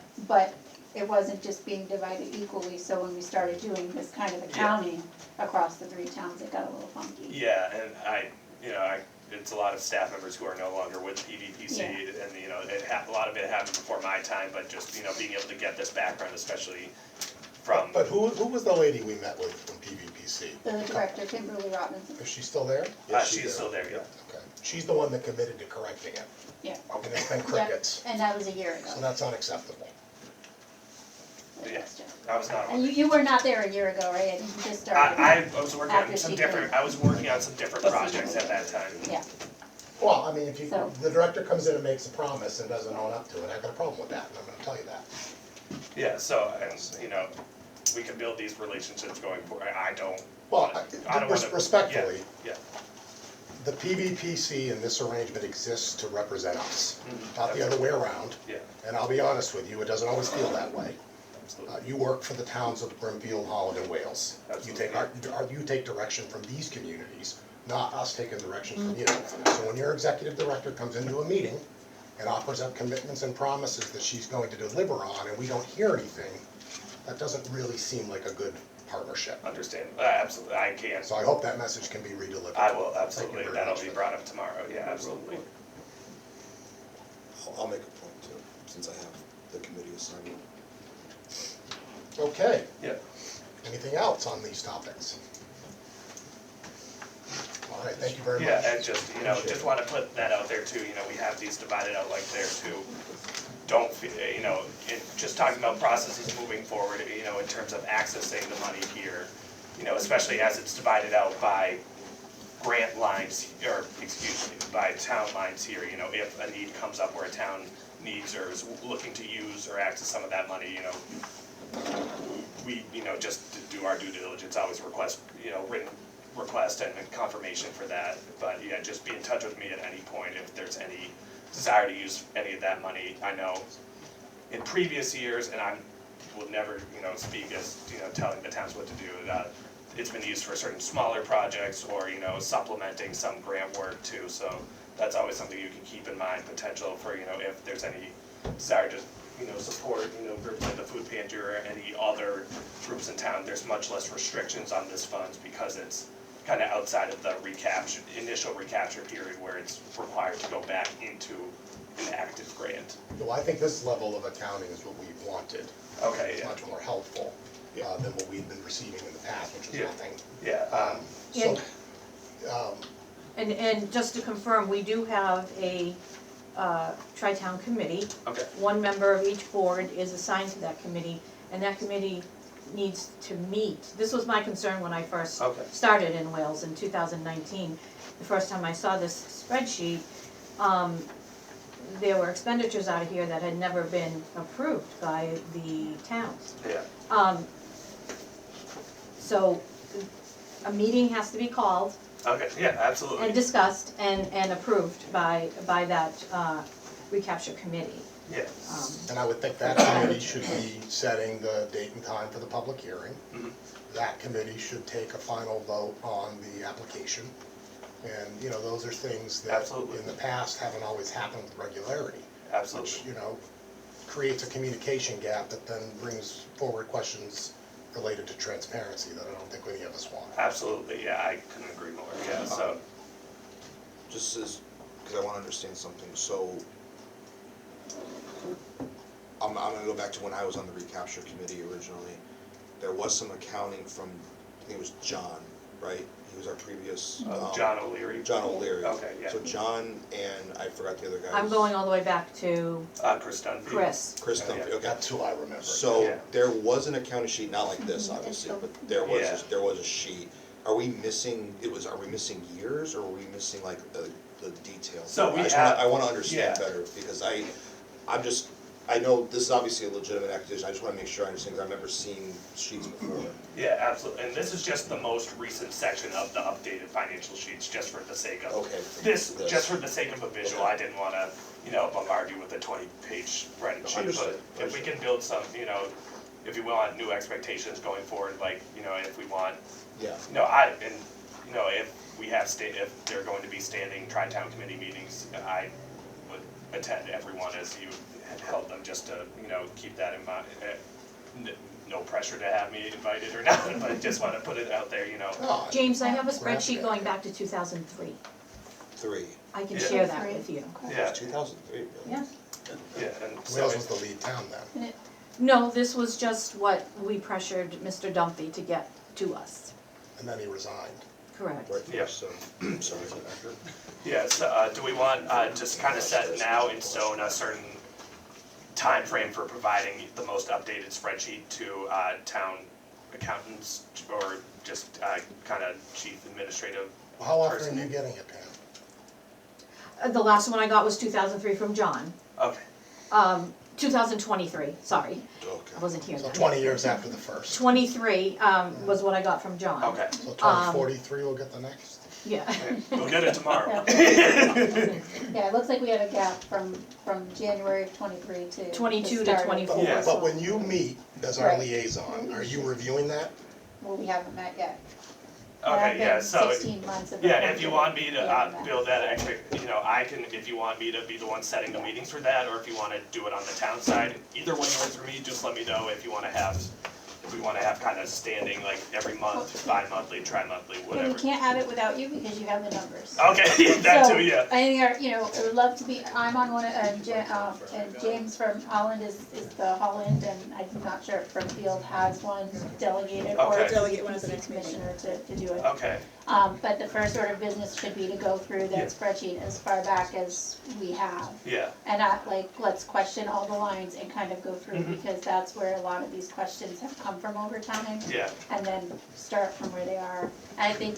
it wasn't just being divided equally, so when we started doing this kind of accounting across the three towns, it got a little funky. Yeah, and it's a lot of staff members who are no longer with PVPC, and a lot of it happened before my time, but just, being able to get this background, especially from. But who was the lady we met with from PVPC? The director, Kimberly Robinson. Is she still there? She's still there, yeah. Okay. She's the one that committed to correcting it. Yeah. And it's been crickets. Yep, and that was a year ago. So that's unacceptable. Yeah, I was not on. And you were not there a year ago, right? I think you just started. I was working After on some she different, came. I was working on some different projects at that time. Yeah, Well, I mean, if So- the director comes in and makes a promise and doesn't own up to it, I've got a problem with that, and I'm gonna tell you that. Yeah, so, and, we can build these relationships going forward. I don't Well, wanna. respectfully, Yeah, the PVPC in this arrangement exists to represent us, Mhm. not the other way around. yeah, And I'll be honest with you, it doesn't always feel that way. absolutely. You work for the towns of Brimfield, Holland, and Wales. You take direction from these communities, not us taking direction from you. So when your executive director comes into a meeting and offers up commitments and promises that she's going to deliver on, and we don't hear anything, that doesn't really seem like a good partnership. Understand, absolutely, I can, So I hope that message can be redelivered. I will, Thank you absolutely, very that'll much be for brought up tomorrow, yeah, absolutely. I'll make a point too, since I have the committee assignment. Okay, Yeah. anything else on these topics? All right, thank you very much. Yeah, and just, just wanna put that out there too, we have these divided out like there too. Don't, just talking about processes moving forward, in terms of accessing the money here, especially as it's divided out by grant lines, or, excuse me, by town lines here, if a need comes up where a town needs or is looking to use or access some of that money, we, just to do our due diligence, always request, written request and confirmation for that. But yeah, just be in touch with me at any point if there's any desire to use any of that money. I know in previous years, and I will never, speak as, telling the towns what to do, it's been used for certain smaller projects or, supplementing some grant work too. So that's always something you can keep in mind, potential for, if there's any desire to, support, groups like the food pantry or any other groups in town. There's much less restrictions on this funds because it's kind of outside of the initial recapture period where it's required to go back into an active grant. Well, I think this level of accounting is what we wanted. Okay, It's yeah. much more helpful than what we've been receiving in the past, which was Yeah. nothing. Yeah, So, And just to confirm, we do have a tri-town committee. okay, One member of each board is assigned to that committee, and that committee needs to meet. This was my concern when I first Okay. started in Wales in 2019. The first time I saw this spreadsheet, there were expenditures out of here that had never been approved by the towns. yeah, So a meeting has to be called okay, yeah, absolutely. and discussed and approved by that recapture committee. Yeah, and I would think that committee should be setting the date and time for the public hearing. Mhm. That committee should take a final vote on the application. And, those are things that Absolutely. in the past haven't always happened with regularity. absolutely. Which, creates a communication gap that then brings forward questions related to transparency that I don't think any of us want. Absolutely, yeah, I couldn't agree more, yeah, so, Just as, because I want to understand something, so I'm gonna go back to when I was on the recapture committee originally. There was some accounting from, I think it was John, right? He was our previous. John O'Leary. John O'Leary. Okay, yeah. So John and I forgot the other guy. I'm going all the way back to Chris Dunphy. Chris. Chris Yeah. Dunphy, okay. That's who I remember. So Yeah. there was an accounting sheet, not like this obviously, but there was, Yeah. there was a sheet. Are we missing, are we missing years or are we missing like the details? So we I wanna understand yeah. better because I know this is obviously a legitimate accusation, I just wanna make sure I understand, because I've never seen sheets before. Yeah, absolutely, and this is just the most recent section of the updated financial sheets, just for the sake of. Okay. Just for the sake of a visual, I didn't wanna, bombard you with a 20-page spreadsheet, Understood, but if we can build some, if you want new expectations going forward, like, if we want, Yeah. if we have if there are going to be standing tri-town committee meetings, I would attend everyone as you had held them, just to, keep that in mind. No pressure to have me invited or not, but I just wanna put it out there, Oh, James, I have a Grab spreadsheet that. going back to 2003. 3. I can Yeah. share that with you. Yeah, 2003, really? Yeah. yeah, and so, Wales was the lead town then. No, this was just what we pressured Mr. Dumpy to get to us. And then he resigned. Correct. Right, Yeah. so, sorry. yes, do we want, just kinda set now in stone a certain time frame for providing the most updated spreadsheet to, town accountants, or just, kinda chief administrative? How often are Person. you getting it, Pam? The last one I got was 2003 from John. Okay, 2023, sorry, I Okay. wasn't here So then. 20 years after the first. 23 was what I got from John. okay, So 2043 will get the next? Yeah. we'll get it tomorrow. Yeah, it looks like we had a gap from January of 23 to. 22 the to start of 24. Yeah. But when you meet as our Right. liaison, are you reviewing that? Well, we haven't met yet. Okay, yeah, so, 16 months of the yeah, if you want me to, we haven't met. build that I can, if you want me to be the one setting the meetings for that, or if you wanna do it on the town side, either one works for me, just let me know if you wanna have, if we wanna have kind of standing, like every month, bi-monthly, tri-monthly, And whatever. we can't have it without you because you have the numbers. Okay, that So, too, yeah. I think our, I would love to be, I'm on one, and James from Holland is the Holland, and I'm not sure if Brimfield has one delegated or Okay. Delegate one at the PC next meeting. commissioner to do it. Okay, But the first order of business should be to go through that Yeah. spreadsheet as far back as we have. yeah, And not like, let's question all the lines and kind of go through, Mhm. because that's where a lot of these questions have come from over time. yeah, And then start from where they are. I think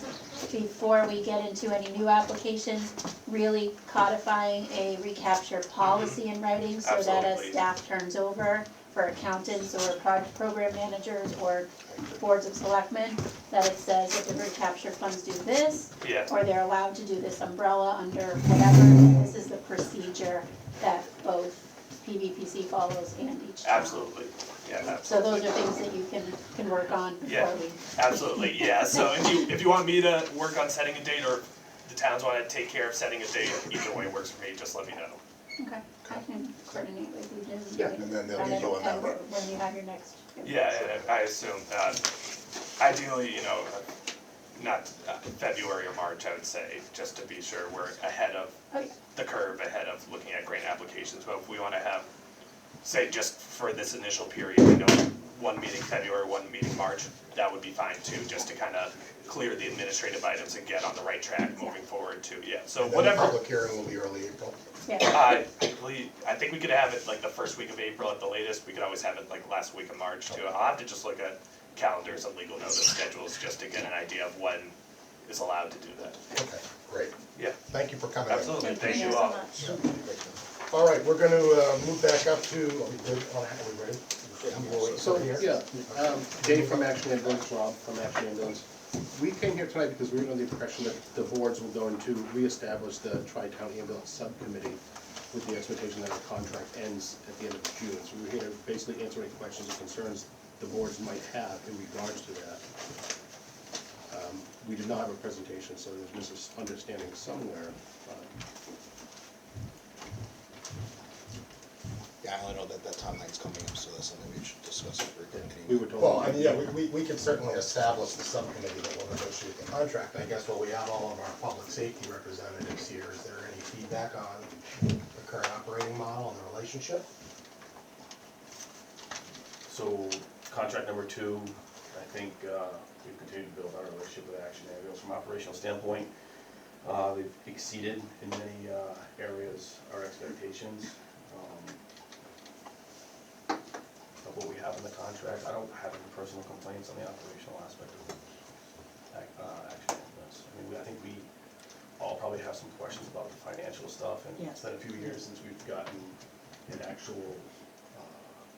before we get into any new applications, really codifying a recapture policy in writing so that as Absolutely. staff turns over for accountants or program managers or boards of selectmen, that it says that the recapture funds do this, yeah, or they're allowed to do this umbrella under whatever. This is the procedure that both PVPC follows and each town. absolutely, yeah, So absolutely. those are things that you can work on Yeah. before we. Absolutely, yeah, so if you want me to work on setting a date, or the towns wanna take care of setting a date, either way works for me, just let me know. Okay, I can coordinate with you, Jim. Yeah, and then they'll be going that way. When you have your next. Yeah, and I assume, ideally, not February or March, I would say, just to be sure we're ahead of Oh, yeah. the curve, ahead of looking at grant applications, but if we wanna have, say, just for this initial period, one meeting February, one meeting March, that would be fine too, just to kinda clear the administrative items and get on the right track moving forward too, yeah, so And then the whatever. public hearing will be early April. Yeah, I think we could have it like the first week of April at the latest, we could always have it like last week of March too. I'll have to just look at calendars and legal notice schedules just to get an idea of when is allowed to do that. Okay, great. Yeah. Thank you for coming in. Absolutely, thank you so all. much. All right, we're gonna move back up to, are we good on that? Are we ready? We'll wait So, till here. yeah, Dave from Action Ambulance, Rob from Action Ambulance. We came here tonight because we were under the impression that the boards were going to reestablish the Tri-Town Ambulance Subcommittee with the expectation that our contract ends at the end of June. So we're here to basically answer any questions or concerns the boards might have in regards to that. We did not have a presentation, so there's misunderstanding somewhere. Yeah, I only know that that timeline's coming up, so that's something we should discuss if we're getting We any. were told. Well, I mean, yeah, we can certainly establish the subcommittee that will negotiate the contract. I guess while we have all of our public safety representatives here, is there any feedback on the current operating model and the relationship? So, contract number 2, I think we've continued to build our relationship with Action Ambulance from an operational standpoint. They've exceeded in many areas our expectations of what we have in the contract. I don't have any personal complaints on the operational aspect of Action Ambulance. I mean, I think we all probably have some questions about the financial stuff, and it's been a few years since we've gotten an actual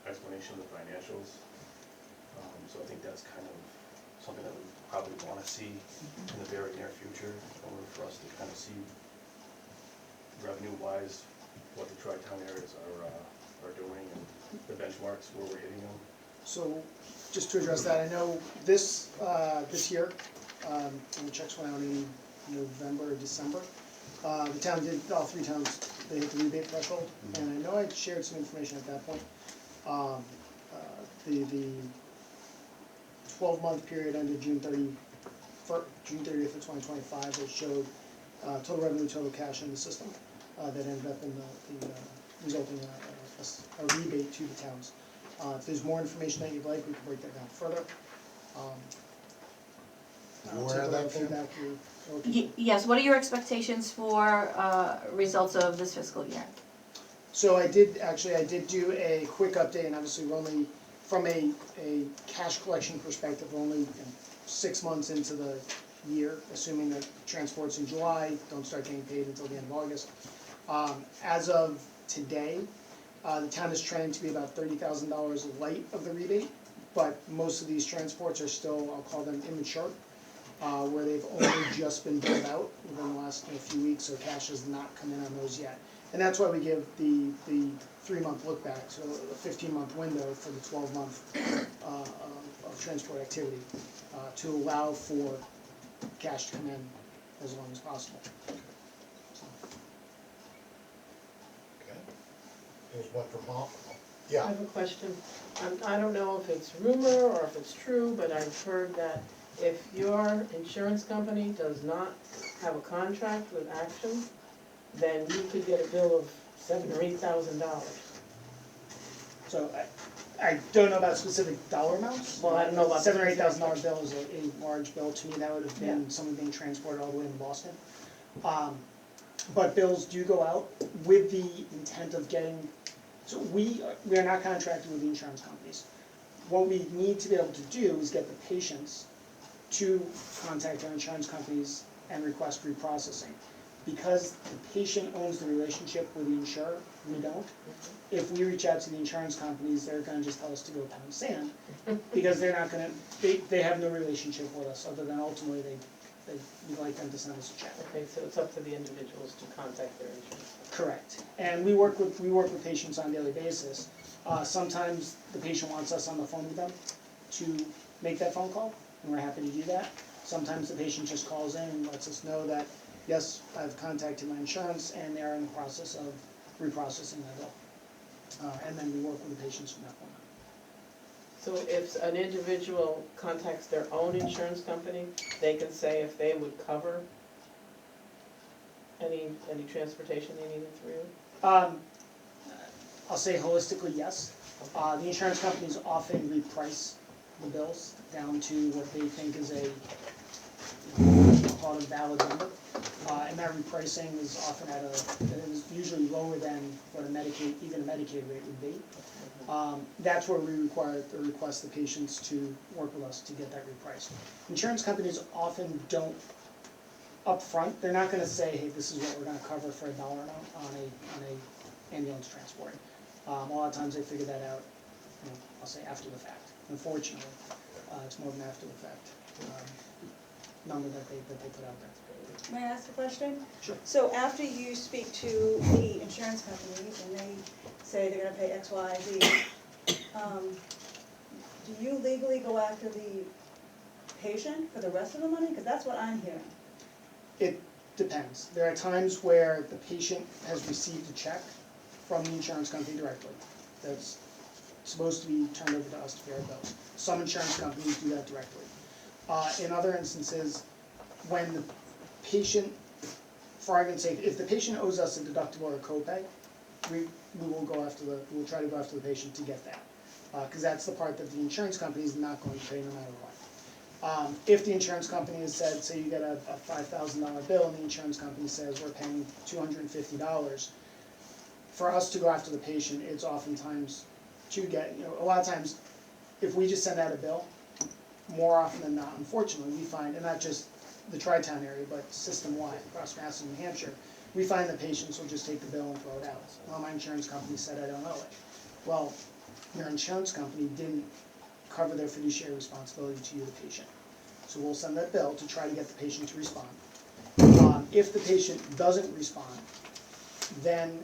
explanation of the financials. So I think that's kind of something that we probably want to see in the very near future, in order for us to kind of see revenue-wise what the tri-town areas are doing and the benchmarks where we're hitting them. So, just to address that, I know this year, when the checks went out in November or December, the town did, all 3 towns, they hit the rebate threshold, and I know I shared some information at that point. The 12-month period ended June 30th of 2025, which showed total revenue, total cash in the system, that ended up in the resulting a rebate to the towns. If there's more information that you'd like, we can break that down further. You aware of that, Jim? Yes, what are your expectations for results of this fiscal year? So I did do a quick update, and obviously we're only, from a cash collection perspective, we're only 6 months into the year, assuming that transports in July don't start getting paid until the end of August. As of today, the town is trending to be about $30,000 light of the rebate, but most of these transports are still, I'll call them immature, where they've only just been billed out within the last few weeks, so cash has not come in on those yet. And that's why we give the 3-month look back, so a 15-month window for the 12-month of transport activity, to allow for cash to come in as long as possible. Okay. There's one from Hall. Yeah, I have a question. I don't know if it's rumor or if it's true, but I've heard that if your insurance company does not have a contract with Action, then you could get a bill of $7,000 or $8,000. So I don't know about specific dollar amounts. Well, I don't know about the $7,000 or $8,000 specific- bill is a large bill. To me, that would have been someone being transported all the way to Boston. But bills do go out with the intent of getting, so we are not contracted with the insurance companies. What we need to be able to do is get the patients to contact their insurance companies and request reprocessing. Because the patient owns the relationship with the insurer, we don't. If we reach out to the insurance companies, they're gonna just tell us to go pound sand, because they're not gonna, they have no relationship with us, other than ultimately we'd like them to send us a check. Okay, so it's up to the individuals to contact their insurance. Correct. And we work with patients on a daily basis. Sometimes the patient wants us on the phone with them to make that phone call, and we're happy to do that. Sometimes the patient just calls in and lets us know that, yes, I've contacted my insurance and they are in the process of reprocessing my bill. And then we work with the patients from that point on. So if an individual contacts their own insurance company, they can say if they would cover any transportation they needed through you? I'll say holistically, yes. The insurance companies often reprice the bills down to what they think is a valid number. And that repricing is often is usually lower than what even a Medicaid rate would be. That's where we request the patients to work with us to get that repriced. Insurance companies often don't upfront, they're not gonna say, hey, this is what we're gonna cover for a dollar amount on a ambulance transport. A lot of times they figure that out, I'll say after the fact. Unfortunately, it's more of an after the fact number that they put out there. May I ask a question? Sure. So after you speak to the insurance companies and they say they're gonna pay X, Y, Z, do you legally go after the patient for the rest of the money? Because that's what I'm hearing. It depends. There are times where the patient has received a check from the insurance company directly. That's supposed to be turned over to us to pay our bills. Some insurance companies do that directly. In other instances, when the patient, for argument's sake, if the patient owes us a deductible or a copay, we'll try to go after the patient to get that. Because that's the part that the insurance company is not going to pay no matter what. If the insurance company has said, say you get a $5,000 bill and the insurance company says we're paying $250, for us to go after the patient, it's oftentimes to get, a lot of times, if we just send out a bill, more often than not, unfortunately, we find, and not just the Tri-Town area, but system-wide, across Mass and New Hampshire, we find that patients will just take the bill and throw it out. Well, my insurance company said I don't owe it. Well, your insurance company didn't cover their fiduciary responsibility to you, the patient. So we'll send that bill to try to get the patient to respond. If the patient doesn't respond, then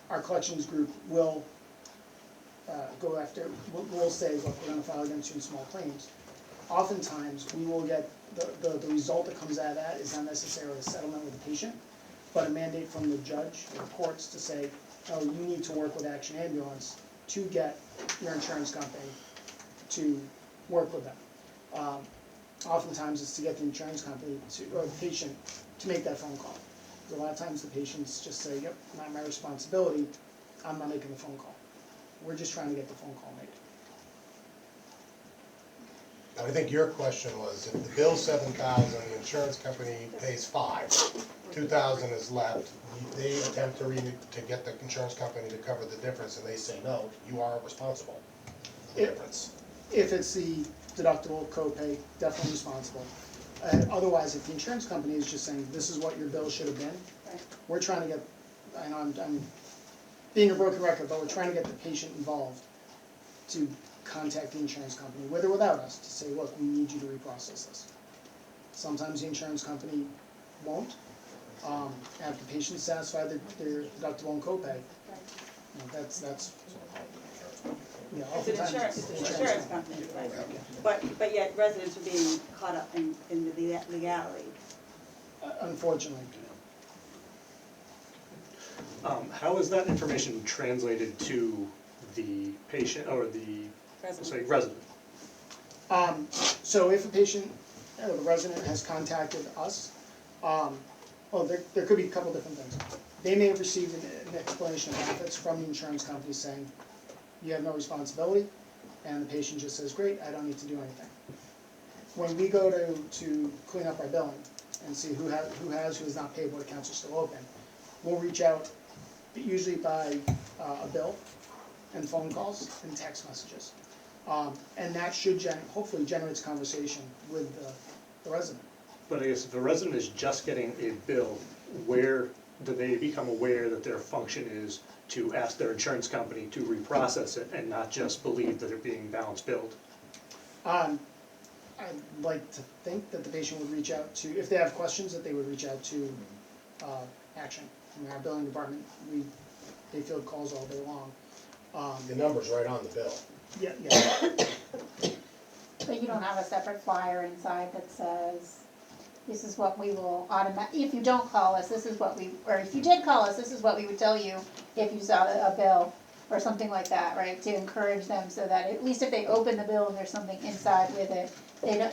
our collections group will go after, we'll say, look, we're gonna file against you in small claims. Oftentimes, we will get, the result that comes out of that is not necessarily a settlement with the patient, but a mandate from the judge or the courts to say, oh, you need to work with Action Ambulance to get your insurance company to work with them. Oftentimes, it's to get the insurance company or the patient to make that phone call. A lot of times the patients just say, yep, not my responsibility, I'm not making the phone call. We're just trying to get the phone call made. I think your question was, if the bill's $7,000, the insurance company pays $5,000, $2,000 is left, they attempt to get the insurance company to cover the difference, and they say, no, you are responsible for the difference. If it's the deductible, copay, definitely responsible. Otherwise, if the insurance company is just saying, this is what your bill should have been, we're trying to get, I know I'm being a broken record, but we're trying to get the patient involved to contact the insurance company, with or without us, to say, look, we need you to reprocess this. Sometimes the insurance company won't. Have the patient satisfy their deductible and copay. That's It's an insurance company, right? But yet residents are being caught up in the legality. Unfortunately. How is that information translated to the patient or the, say, resident? So if a patient or the resident has contacted us, there could be a couple different things. They may have received an explanation of benefits from the insurance company saying, you have no responsibility, and the patient just says, great, I don't need to do anything. When we go to clean up our billing and see who has not paid, what accounts are still open, we'll reach out usually by a bill and phone calls and text messages. And that should hopefully generates conversation with the resident. But I guess if a resident is just getting a bill, where do they become aware that their function is to ask their insurance company to reprocess it and not just believe that they're being balance billed? I'd like to think that the patient would reach out to, if they have questions, that they would reach out to Action. In our billing department, they field calls all day long. The number's right on the bill. Yeah. But you don't have a separate flyer inside that says, this is what we will if you don't call us, this is what or if you did call us, this is what we would tell you if you saw a bill or something like that, right? To encourage them so that at least if they open the bill and there's something inside with it,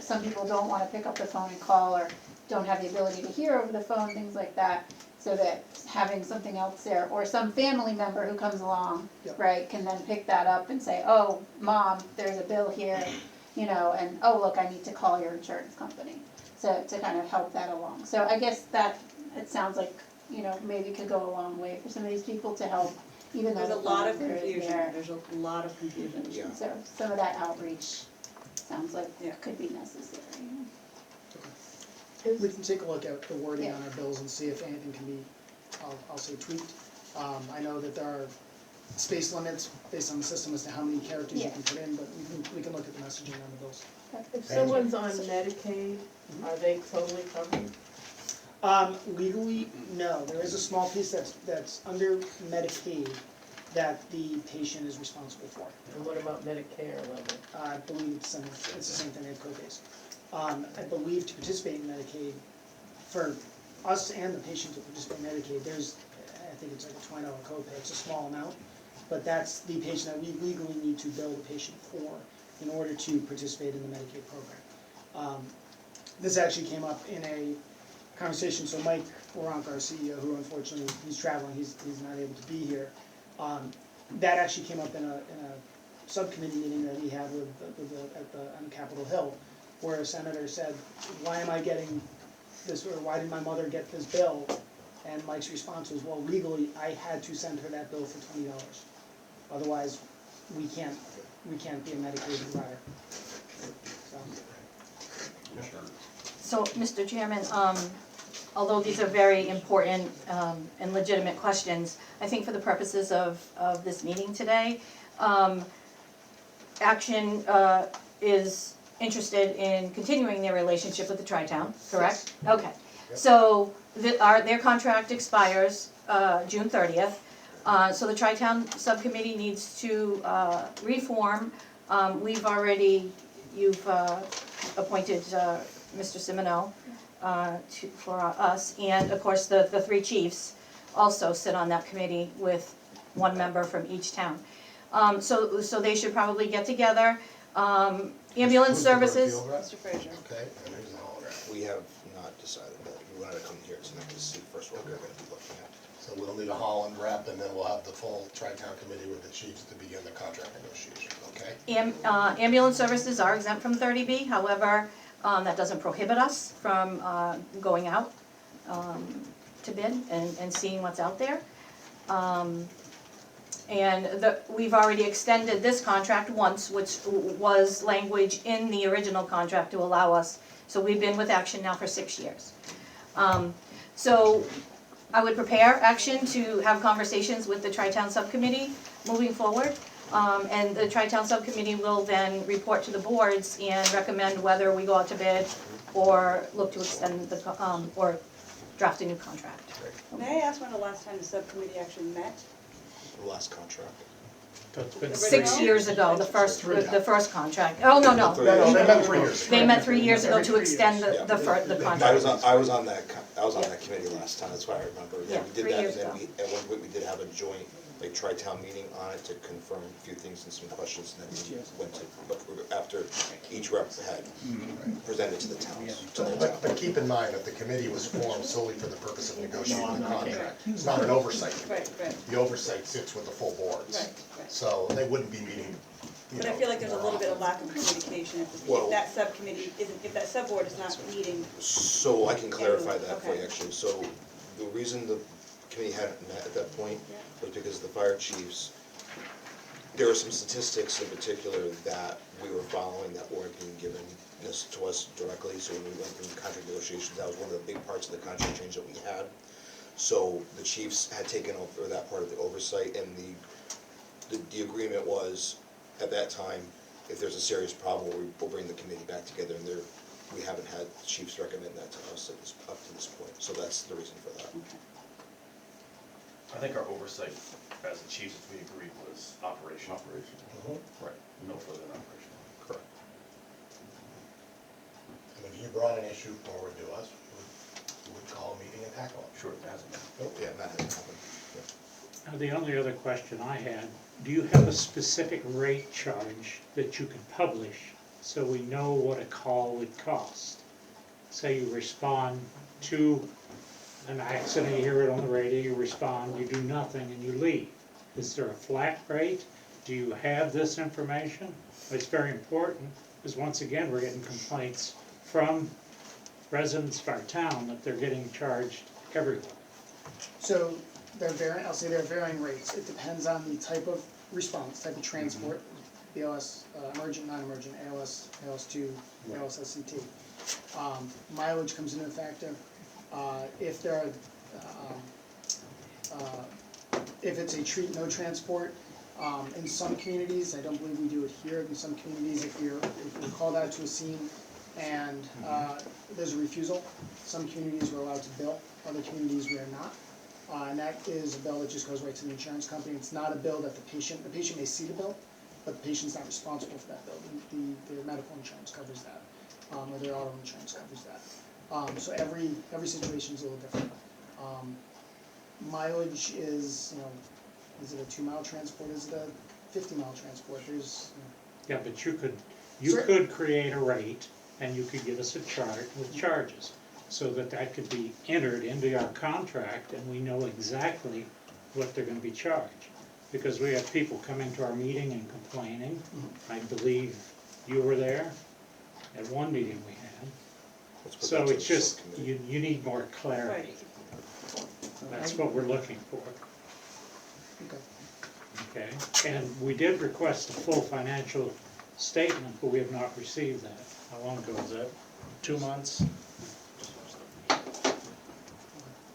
some people don't wanna pick up the phone and call or don't have the ability to hear over the phone, things like that. So that having something else there, or some family member who comes along, Yep. right, can then pick that up and say, oh, Mom, there's a bill here, and, oh, look, I need to call your insurance company. So to kind of help that along. So I guess that, it sounds like, maybe could go a long way for some of these people to help, even though There's a the lot of phone number is confusion, there. there's a lot of confusion. Yeah. So some of that outreach sounds like Yeah. could be necessary. We can take a look at the wording Yeah. on our bills and see if anything can be, I'll say tweaked. I know that there are space limits based on the system as to how many characters you Yeah. can put in, but we can look at the messaging on the bills. If someone's on Medicaid, are they totally covered? Legally, no. There is a small piece that's under Medicaid that the patient is responsible for. And what about Medicare level? I believe it's the same thing, they have co-pays. I believe to participate in Medicaid, for us and the patient to participate in Medicaid, I think it's like a $20 copay, it's a small amount, but that's the patient that we legally need to bill the patient for in order to participate in the Medicaid program. This actually came up in a conversation, so Mike Waronk, our CEO, who unfortunately, he's traveling, he's not able to be here, that actually came up in a subcommittee meeting that he had on Capitol Hill, where a senator said, why am I getting this, or why did my mother get this bill? And Mike's response was, well, legally, I had to send her that bill for $20. Otherwise, we can't be a Medicaid provider. So, Mr. Chairman, although these are very important and legitimate questions, I think for the purposes of this meeting today, Action is interested in continuing their relationship with the Tri-Town, correct? Okay, so their contract expires June 30th. So the Tri-Town Subcommittee needs to reform. You've appointed Mr. Semino for us, and of course the three chiefs also sit on that committee with one member from each town. So they should probably get together. Ambulance services. Mr. Frazier. Okay. We have not decided that. We wanted to come here tonight to see first what we're gonna be looking at. So we'll need a Holland rep, and then we'll have the full Tri-Town committee with the chiefs to begin the contract negotiations, okay? Ambulance services are exempt from 30B, however, that doesn't prohibit us from going out to bid and seeing what's out there. We've already extended this contract once, which was language in the original contract to allow us, so we've been with Action now for 6 years. So I would prepare Action to have conversations with the Tri-Town Subcommittee moving forward. And the Tri-Town Subcommittee will then report to the boards and recommend whether we go out to bid or look to extend or draft a new contract. May I ask when the last time the subcommittee actually met? The last contract. That's been 6 years ago, the first contract. Oh, no. No, they met 3 years ago. They met 3 years ago to extend Yeah. the contract. I was on that committee last time, that's why I remember. Yeah, We did 3 that, years and then ago. at one point, we did have a joint, like, tri-town meeting on it to confirm a few things and some questions, and then we went to, after each rep had presented to the towns, to their town. But keep in mind that the committee was formed solely for the purpose of negotiating the contract. It's not an oversight committee. Right. The oversight sits with the full boards. Right. So they wouldn't be meeting, you But I know, feel like there's a more little bit of often. lack of communication Well- if that subcommittee isn't, if that subboard is not meeting. So I can clarify that for you, Okay. actually. So the reason the committee hadn't met at that point was because the fire chiefs, there were some statistics in particular that we were following that weren't being given to us directly. So when we went through the contract negotiations, that was one of the big parts of the contract change that we had. So the chiefs had taken over that part of the oversight, and the agreement was, at that time, if there's a serious problem, we'll bring the committee back together, and we haven't had the chiefs recommend that to us up to this point, so that's the reason for that. I think our oversight as the chiefs, if we agreed, was operational. Operational. Right, no further than operational. Correct. And if you brought an issue forward to us, we would call a meeting and tackle it. Sure, it hasn't been. Yeah, that hasn't happened. The only other question I had, do you have a specific rate charge that you can publish so we know what a call would cost? Say you respond to an accident, you hear it on the radio, you respond, you do nothing, and you leave. Is there a flat rate? Do you have this information? It's very important, because once again, we're getting complaints from residents of our town that they're getting charged everywhere. So I'll say they're varying rates. It depends on the type of response, type of transport, BLS, emergent, non-emergent, ALS, ALS2, ALS, SCT. Mileage comes into a factor. If there are, if it's a treat, no transport, in some communities, I don't believe we do it here, in some communities, if you're called out to a scene and there's a refusal, some communities we're allowed to bill, other communities we are not. And that is a bill that just goes right to the insurance company. It's not a bill that the patient may see the bill, but the patient's not responsible for that bill. The medical insurance covers that, or their auto insurance covers that. So every situation is a little different. Mileage is, is it a 2-mile transport, is it a 50-mile transport? There's, Yeah, but you could create a rate, and you could give us a chart with charges, so that could be entered into our contract, and we know exactly what they're gonna be charged. Because we have people coming to our meeting and complaining. I believe you were there at one meeting we had. Let's put So that to it's the just, subcommittee. you need more clarity. That's what we're looking for. Okay, and we did request a full financial statement, but we have not received that. How long ago was that? 2 months?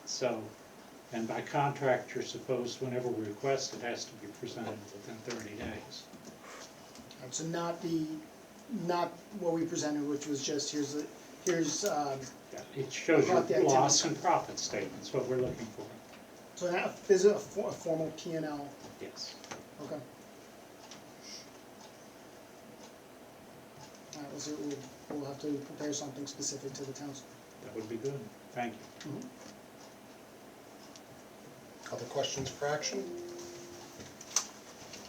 So, and by contract, you're supposed, whenever we request, it has to be presented within 30 days. so not what we presented, which was just, here's It shows About the your loss activity. and profit statements, what we're looking for. so now, is it a formal P&L? Yes. Okay. All right, we'll have to prepare something specific to the towns. That would be good. Thank you. Other questions for action?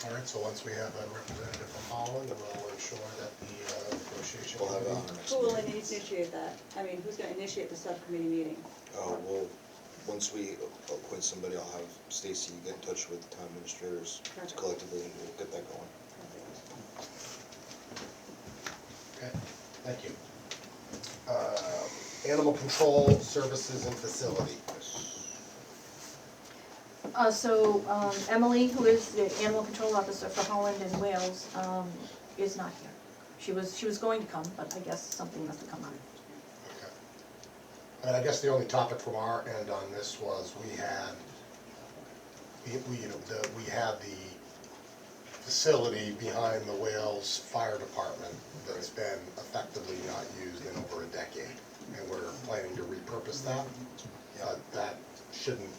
All right, so once we have a representative from Holland, we'll ensure that the negotiation. We'll have it on our next Who will meeting. initiate that? I mean, who's gonna initiate the subcommittee meeting? Once we appoint somebody, I'll have Stacy get in touch with town administrators Perfect. collectively, and we'll get that going. Okay, thank you. Animal control services and facility. Emily, who is the animal control officer for Holland and Wales, is not here. She was going to come, but I guess something must have come up. Okay. And I guess the only topic from our end on this was we had the facility behind the Wales Fire Department that's been effectively not used in over a decade, and we're planning to repurpose that. That shouldn't,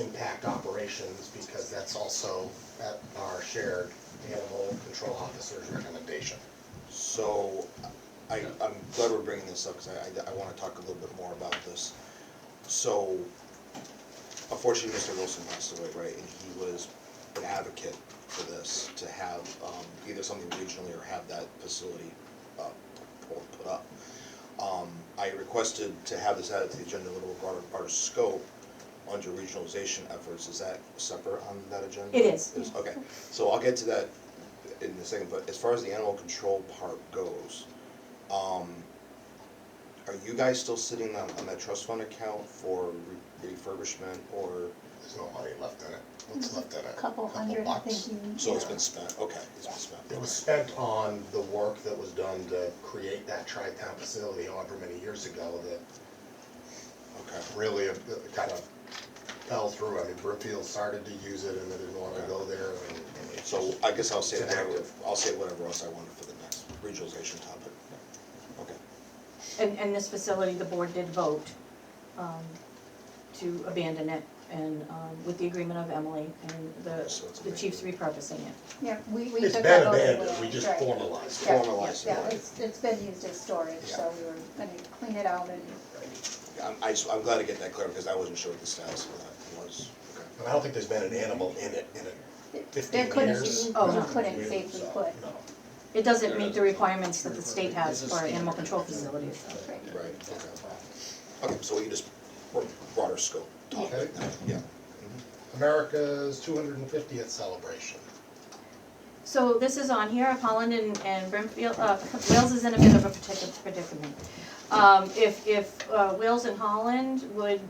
impact operations, because that's also at our shared animal control officer's recommendation. So, I'm glad we're bringing this up, because I wanna talk a little bit more about this. So, unfortunately, Mr. Wilson passed away, right, and he was an advocate for this, to have, either something regionally or have that facility, put up. I requested to have this added to the agenda a little broader scope under regionalization efforts. Is that separate on that agenda? It is. Okay, so I'll get to that in a second, but as far as the animal control part goes, are you guys still sitting on that trust fund account for refurbishment, or? There's no money left in it. What's left in it? Couple hundred, I think bucks. you. So it's been spent, okay, it's been spent. It was spent on the work that was done to create that tri-town facility however many years ago that Okay. really kind of fell through. I mean, Brimfield started to use it and they didn't want to go there, and So I guess I'll say It's whatever, inactive. I'll say whatever else I wanted for the next regionalization topic. Okay. And this facility, the board did vote to abandon it, and with the agreement of Emily and So it's the chief's repurposing it. Yeah, we It's took been that over. abandoned, we just Right. formalized it. Yeah, Formalized it, yeah, right. it's been used as storage, so we were gonna clean it out and. I'm glad to get that clear, because I wasn't sure what the status of that was. Okay. And I don't think there's been an animal in it There 15 couldn't, years. Oh, you no. couldn't safely put. No. It doesn't meet the requirements that the state has for animal control facilities. Right. Right, okay. Okay, so we can just, broader scope talk Okay. right now, yeah. America's 250th celebration. So this is on here, Holland and Brimfield, Wales is in a bit of a predicament. If Wales and Holland would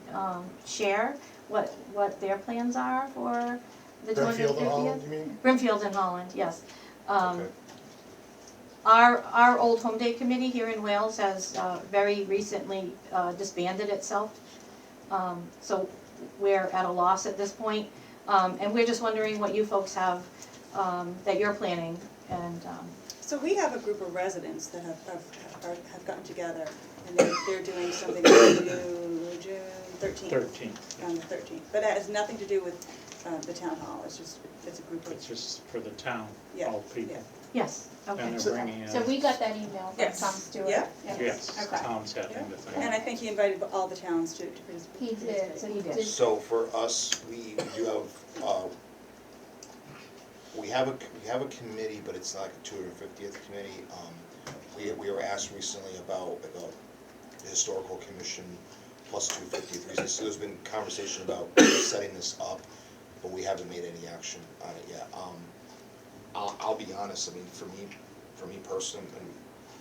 share what their plans are for the 250th. Brimfield and Holland, you mean? Brimfield and Holland, yes. Okay. Our Old Home Day Committee here in Wales has very recently disbanded itself. So we're at a loss at this point. And we're just wondering what you folks have that you're planning, and So we have a group of residents that have gotten together, and they're doing something new June 13th. 13th. On the 13th, but it has nothing to do with the town hall, it's a group of. It's just for the town, Yeah, all people. yeah. yes, okay. And they're bringing in. So we got that email from Yes. Tom Stewart. Yeah. Yes, Okay. Tom's having the thing. And I think he invited all the towns to participate. He did, so he did. did. So for us, we do have, we have a committee, but it's not like a 250th committee. We were asked recently about the historical commission plus 250th reasons. So there's been conversation about setting this up, but we haven't made any action on it yet. I'll be honest, I mean, for me personally, and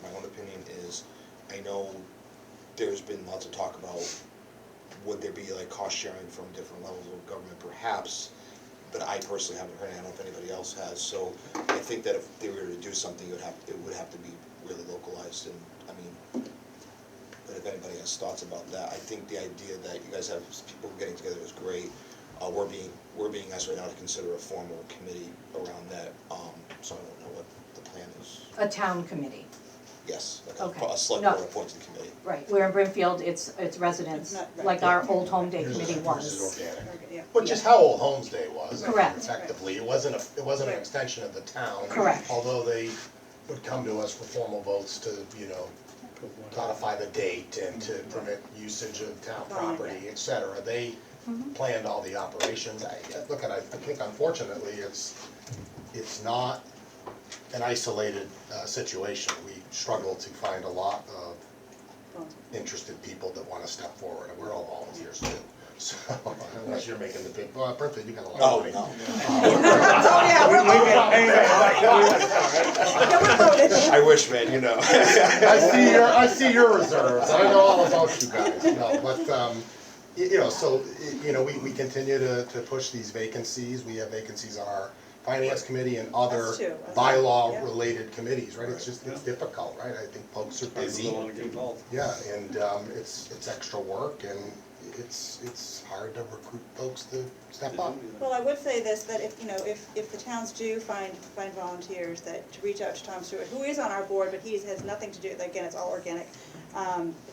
my own opinion is, I know there's been lots of talk about would there be like cost sharing from different levels of government perhaps, but I personally haven't heard, I don't know if anybody else has, so I think that if they were to do something, it would have to be really localized, and, I mean, but if anybody has thoughts about that, I think the idea that you guys have people getting together is great. We're being asked right now to consider a formal committee around that, so I don't know what the plan is. A town committee, Yes, like Okay. a select No. board appointed committee. right, where in Brimfield, it's residents, It's not- right. like our Old Home Day Yours is- Committee yours is was. organic. Yeah. Which is how Old Homes Day was. I mean, Correct. Effectively, it wasn't an extension of the town. Correct. Although they would come to us for formal votes to, codify the date and to permit usage of town property, et cetera. They planned all the operations. I think unfortunately, it's not an isolated situation. We struggle to find a lot of interested people that want to step forward, and we're all volunteers too. So, unless you're making the big, Brimfield, you got a lot of money. no. I wish, man, you know. I see your reserves, I know all about you guys, but, we continue to push these vacancies. We have vacancies on our finance committee and other Us too. bylaw-related committees, right? It's difficult, right? I think folks are busy. People want to get involved. Yeah, and it's extra work, and it's hard to recruit folks to step up. Well, I would say this, that if, you know, if the towns do find volunteers, that to reach out to Tom Stewart, who is on our board, but has nothing to do, again, it's all organic,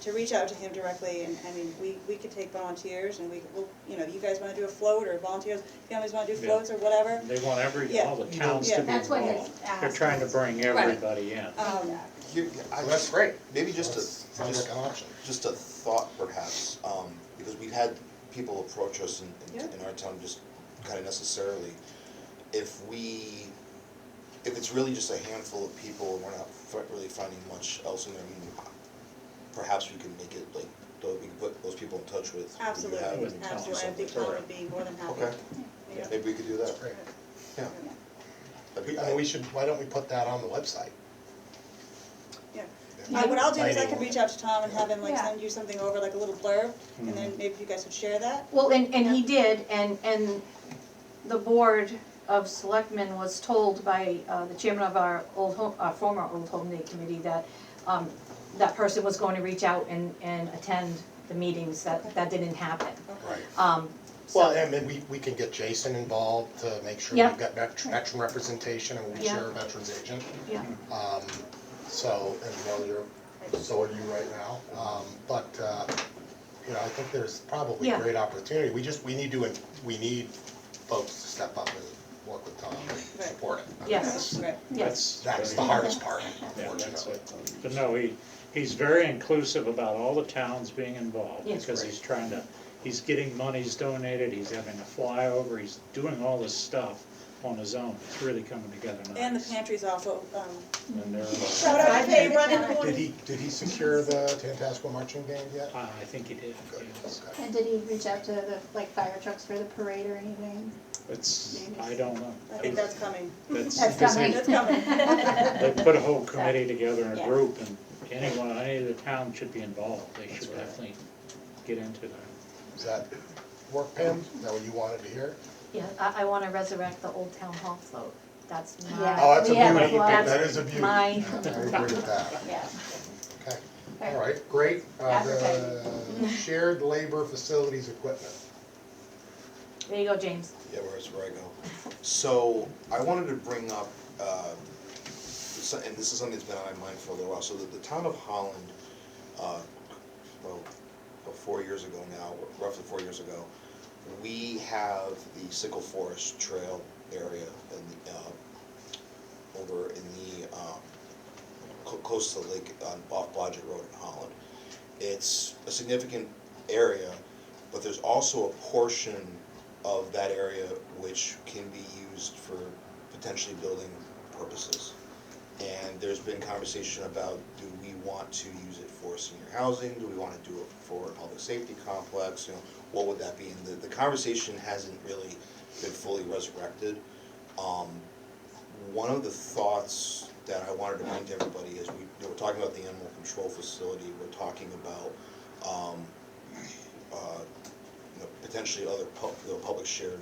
to reach out to him directly, and, I mean, we could take volunteers, and we'll, you know, you guys wanna do a float, or volunteers, families wanna do floats or whatever. They want Yeah. all the towns to be That's what his involved. They're ask trying to is. bring everybody in. That's great. Maybe just Sounds like an option. just a thought perhaps, because we've had people approach us in our town just kind of necessarily. If it's really just a handful of people and we're not really finding much else in there, I mean, perhaps we can make it like, we can put those people in touch with. who you Absolutely, have and absolutely, I something. think Tom would be more than happy. Okay, Yeah. maybe we could do that. That's great. Yeah. I mean, why don't we put that on the website? What I'll do is I can reach out to Tom and have him like Yeah. send you something over, like a little blurb, and then maybe you guys would share that. Well, and he did, and the board of selectmen was told by, the chairman of our former Old Home Day Committee that, that person was going to reach out and attend the meetings, that didn't happen. Right. So- Well, and then we can get Jason involved to make sure Yeah. we've got veteran representation, and we'll Yeah. share a veterans agent. Yeah. So, and so are you right now. But, you know, I think there's probably Yeah. great opportunity. We need folks to step up and work with Tom and support it. I mean, Yes. Right. Yes. That's the hardest part, Yeah, that's unfortunately. it. But no, he's very inclusive about all the towns being involved, Yes. because he's getting monies donated, he's having a flyover, he's doing all this stuff on his own. It's really coming together nice. And the pantry's also, And they're, shout out to Faye running the morning. Did he secure the Tantasco marching band yet? I think he did, Good, yes. okay. And did he reach out to the, like, fire trucks for the parade or anything? I don't know. I think that's coming. That's coming. That's coming. They put a whole committee together in a Yeah. group, and any of the towns should be involved. They should definitely get into that. Does that work, Pam? Is that what you wanted to hear? Yeah, I wanna resurrect the Old Town Hall float, that's my. Yeah. Oh, that's a We have beauty. lots- That is a beauty. my- I agree with that. Yeah. Okay, all right, great. The Advertising. shared labor facilities equipment. There you go, James. Yeah, where I go. So, I wanted to bring up, and this is something that's been on my mind for a little while, so the town of Holland, well, 4 years ago now, roughly 4 years ago, we have the Sickle Forest Trail area over in the, close to the lake on Blodgett Road in Holland. It's a significant area, but there's also a portion of that area which can be used for potentially building purposes. And there's been conversation about, do we want to use it for senior housing? Do we want to do it for a public safety complex? You know, what would that be? And the conversation hasn't really been fully resurrected. One of the thoughts that I wanted to bring to everybody is we're talking about the animal control facility. We're talking about potentially other public shared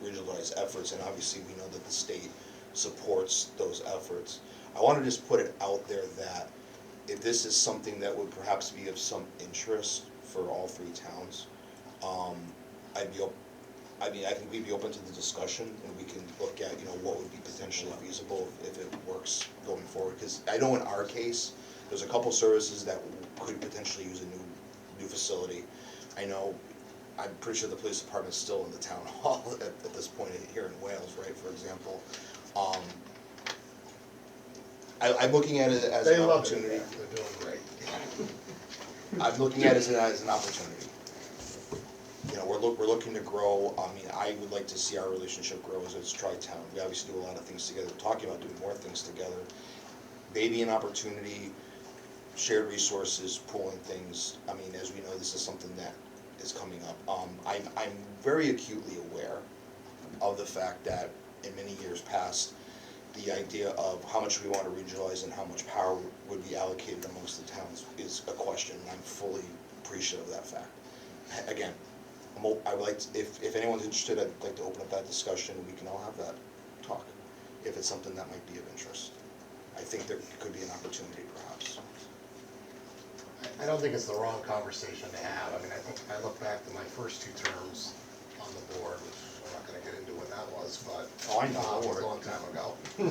regionalized efforts, and obviously we know that the state supports those efforts. I want to just put it out there that if this is something that would perhaps be of some interest for all three towns, I think we'd be open to the discussion, and we can look at, what would be potentially feasible if it works going forward. Because I know in our case, there's a couple services that could potentially use a new facility. I'm pretty sure the police department's still in the town hall at this point here in Wales, right, for example. I'm looking at it as an opportunity. They love it, they're doing great. I'm looking at it as an opportunity. We're looking to grow. I would like to see our relationship grow as a tri-town. We obviously do a lot of things together. We're talking about doing more things together. Maybe an opportunity, shared resources, pooling things. As we know, this is something that is coming up. I'm very acutely aware of the fact that in many years past, the idea of how much we want to regionalize and how much power would be allocated amongst the towns is a question, and I'm fully appreciative of that fact. Again, I would like to, if anyone's interested, I'd like to open up that discussion, and we can all have that talk, if it's something that might be of interest. I think there could be an opportunity, perhaps. I don't think it's the wrong conversation to have. I mean, I think, I look back to my first 2 terms on the board, which I'm not gonna get into when that was, but. Oh, I know. It was a long time ago. You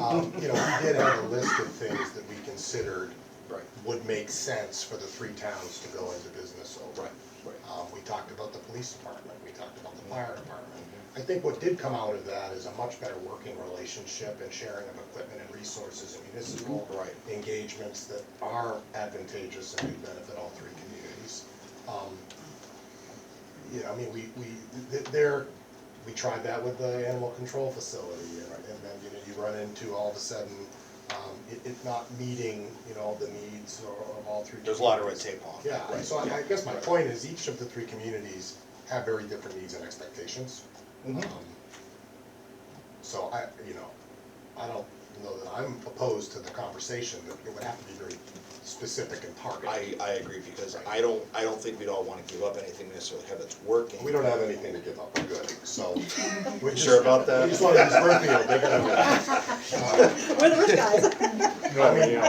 know, we did have a list of things that we considered Right, would make sense for the 3 towns to go into business over. right. We talked about the police department, we talked about the fire department. I think what did come out of that is a much better working relationship and sharing of equipment and resources and municipal Right. engagements that are advantageous and do benefit all 3 communities. You know, I mean, we tried that with the animal control facility, and then, you know, you run into all of a sudden, it not meeting, you know, the needs of all 3 communities. There's a lot of red tape on. Yeah, so I guess my point is each of the 3 communities have very different needs and expectations. So you know, I don't know that I'm opposed to the conversation, but it would have to be very specific and targeted. I agree, because I don't think we'd all wanna give up anything necessarily have that's working. We don't have anything to give up, we're good, so. You sure about that? We just want to use Brimfield, they're gonna. We're the rich guys. I mean,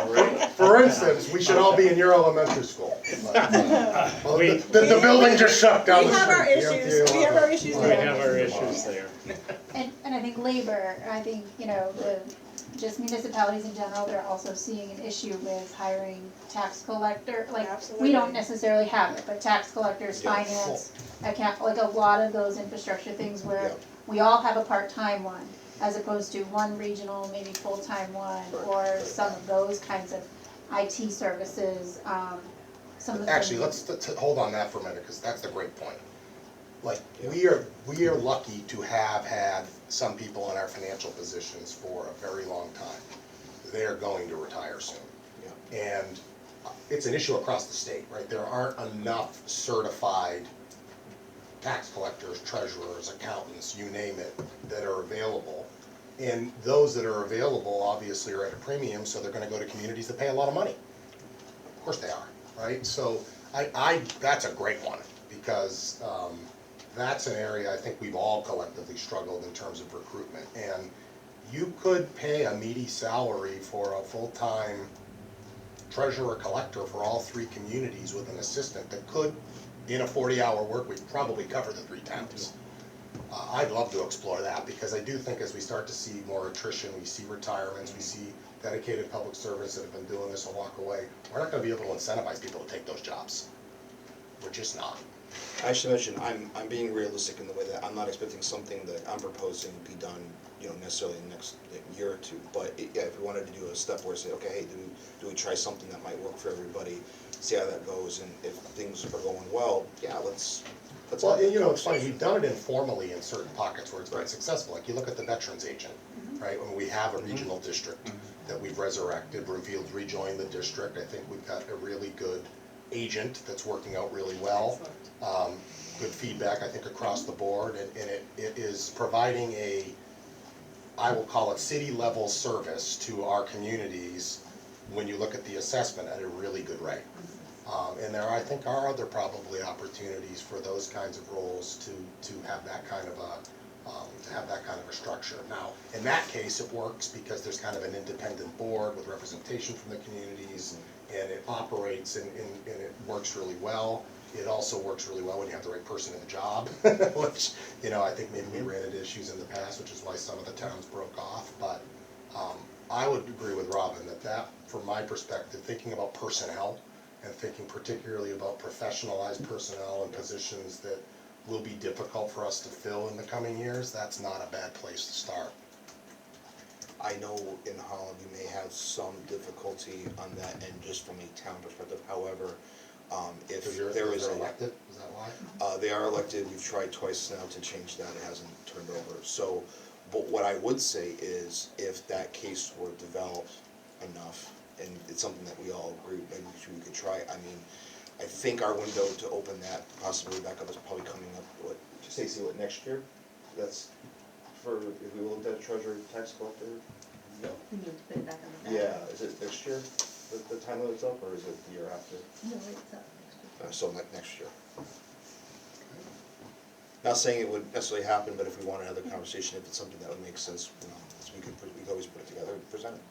for instance, we should all be in your elementary school. Well, the building just shut down We the have our street. issues, we have our issues We there. have our issues there. And I think labor, I think, you know, just municipalities in general, they're also seeing an issue with hiring tax collector, like, we don't Absolutely. necessarily have it, but tax collectors, Yeah. finance, account, like a lot of those infrastructure things where Yeah. we all have a part-time one, as opposed to one regional, maybe full-time one, Right, or right. some of those kinds of IT services, some of the Actually, things- let's hold on that for a minute, because that's a great point. Like, Yeah. we are lucky to have had some people in our financial positions for a very long time. They're going to retire soon. Yeah. And it's an issue across the state, right? There aren't enough certified tax collectors, treasurers, accountants, you name it, that are available. And those that are available obviously are at a premium, so they're gonna go to communities that pay a lot of money. Of course they are, right? So that's a great one, because that's an area I think we've all collectively struggled in terms of recruitment. And you could pay a meaty salary for a full-time treasurer collector for all 3 communities with an assistant that could, in a 40-hour work week, probably cover the 3 towns. I'd love to explore that, because I do think as we start to see more attrition, we see retirements, we see dedicated public servants that have been doing this and walk away, we're not gonna be able to incentivize people to take those jobs. We're just not. I should mention, I'm being realistic in the way that I'm not expecting something that I'm proposing be done, you know, necessarily in the next year or 2. But yeah, if we wanted to do a step where say, okay, hey, do we try something that might work for everybody, see how that goes, and if things are going well, yeah, let's. Well, have you know, that it's funny, conversation. we've done it informally in certain pockets where it's been Right. successful, like you look at the veterans agent, right? When we have a regional district that we've resurrected, Brimfield's rejoined the district, I think we've got a really good agent that's working out really well. Good feedback, I think, across the board, and it is providing a, I will call it city-level service to our communities when you look at the assessment at a really good rate. And there, I think, are other probably opportunities for those kinds of roles to have that kind of a structure. Now, in that case, it works because there's kind of an independent board with representation from the communities, and it operates and it works really well. It also works really well when you have the right person in the job, which, you know, I think maybe we ran into issues in the past, which is why some of the towns broke off. But I would agree with Robin that, from my perspective, thinking about personnel and thinking particularly about professionalized personnel and positions that will be difficult for us to fill in the coming years, that's not a bad place to start. I know in Holland we may have some difficulty on that end just from a town perspective, however, if there is They're a. elected, is that why? They are elected, we've tried twice now to change that, it hasn't turned over. So, but what I would say is, if that case were developed enough, and it's something that we all agree, maybe we could try, I mean, I think our window to open that possibly back up is probably coming up, what, Stacy, what, next year? That's for, if we looked at treasurer, tax collector? No. We need to put it back on the Yeah, ballot. is it next year, the time limit's up, or is it the year after? No, it's up next year. So next year. Not saying it would necessarily happen, but if we want to have a conversation, if it's something that would make sense, you know, we could always put it together and present it.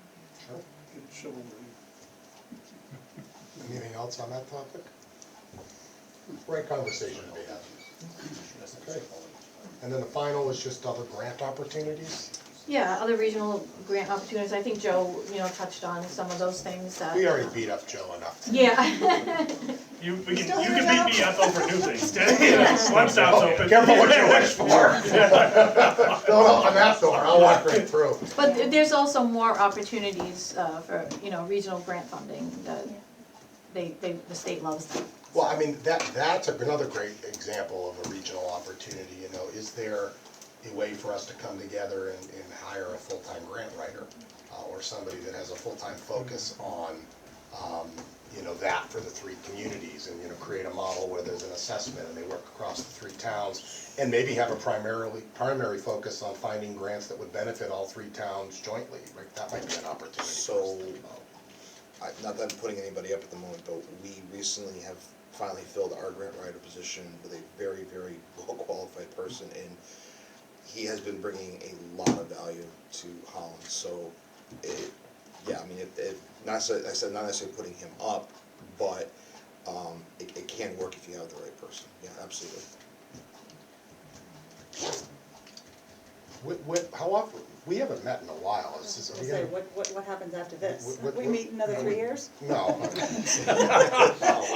Anything else on that topic? Great conversation to be having. Okay. And then the final is just other grant opportunities. Yeah, other regional grant opportunities, I think Joe, touched on some of those things that. We already beat up Joe enough. Yeah. You Still can here, beat Joe? me up over new things, once that's open. Careful what you wish for. Don't open that door, I'll walk right through. But there's also more opportunities, for, regional grant funding that the state loves them. Well, I mean, that's another great example of a regional opportunity, is there a way for us to come together and hire a full-time grant writer? Or somebody that has a full-time focus on, that for the three communities, and, create a model where there's an assessment and they work across the three towns, and maybe have a primary focus on finding grants that would benefit all three towns jointly, right? That might be an opportunity. So, not that I'm putting anybody up at the moment, but we recently have finally filled our grant writer position with a very, very well-qualified person, and he has been bringing a lot of value to Holland, so, not necessarily putting him up, but, it can work if you have the right person, yeah, absolutely. How often, we haven't met in a while, I was gonna say, what happens after this? What- We meet in another 3 years? No.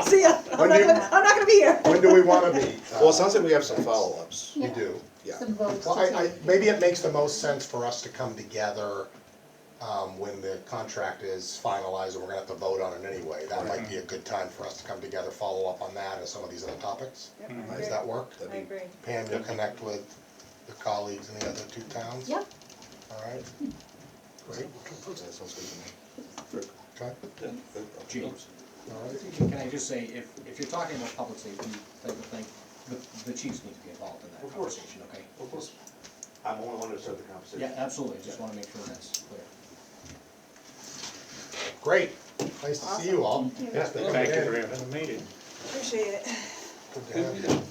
See ya, I'm not gonna be here. When do we wanna meet? Well, it sounds like we have some follow-ups. You do? Yeah. Some votes Well, to I, take. maybe it makes the most sense for us to come together, when the contract is finalized, and we're gonna have to vote on it anyway. That might be a good time for us to come together, follow up on that and some of these other topics. Yep, Does that work? I agree. Pam, you'll connect with the colleagues in the other two towns? Yep. All right. Great. That sounds good to me. Okay. James, All right. can I just say, if you're talking about public safety type of thing, the chiefs need to be involved in that Of course. conversation, okay? Of course. I'm only one to start the conversation. Yeah, absolutely, just wanna make sure that's clear. Great. Nice to see you all. Thank you. Yes, they Thank you come for in. having the meeting. Appreciate it. Good to have you.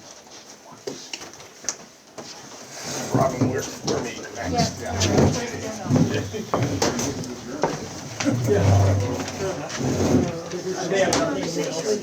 Robin, we're meeting next. Yeah. Yeah.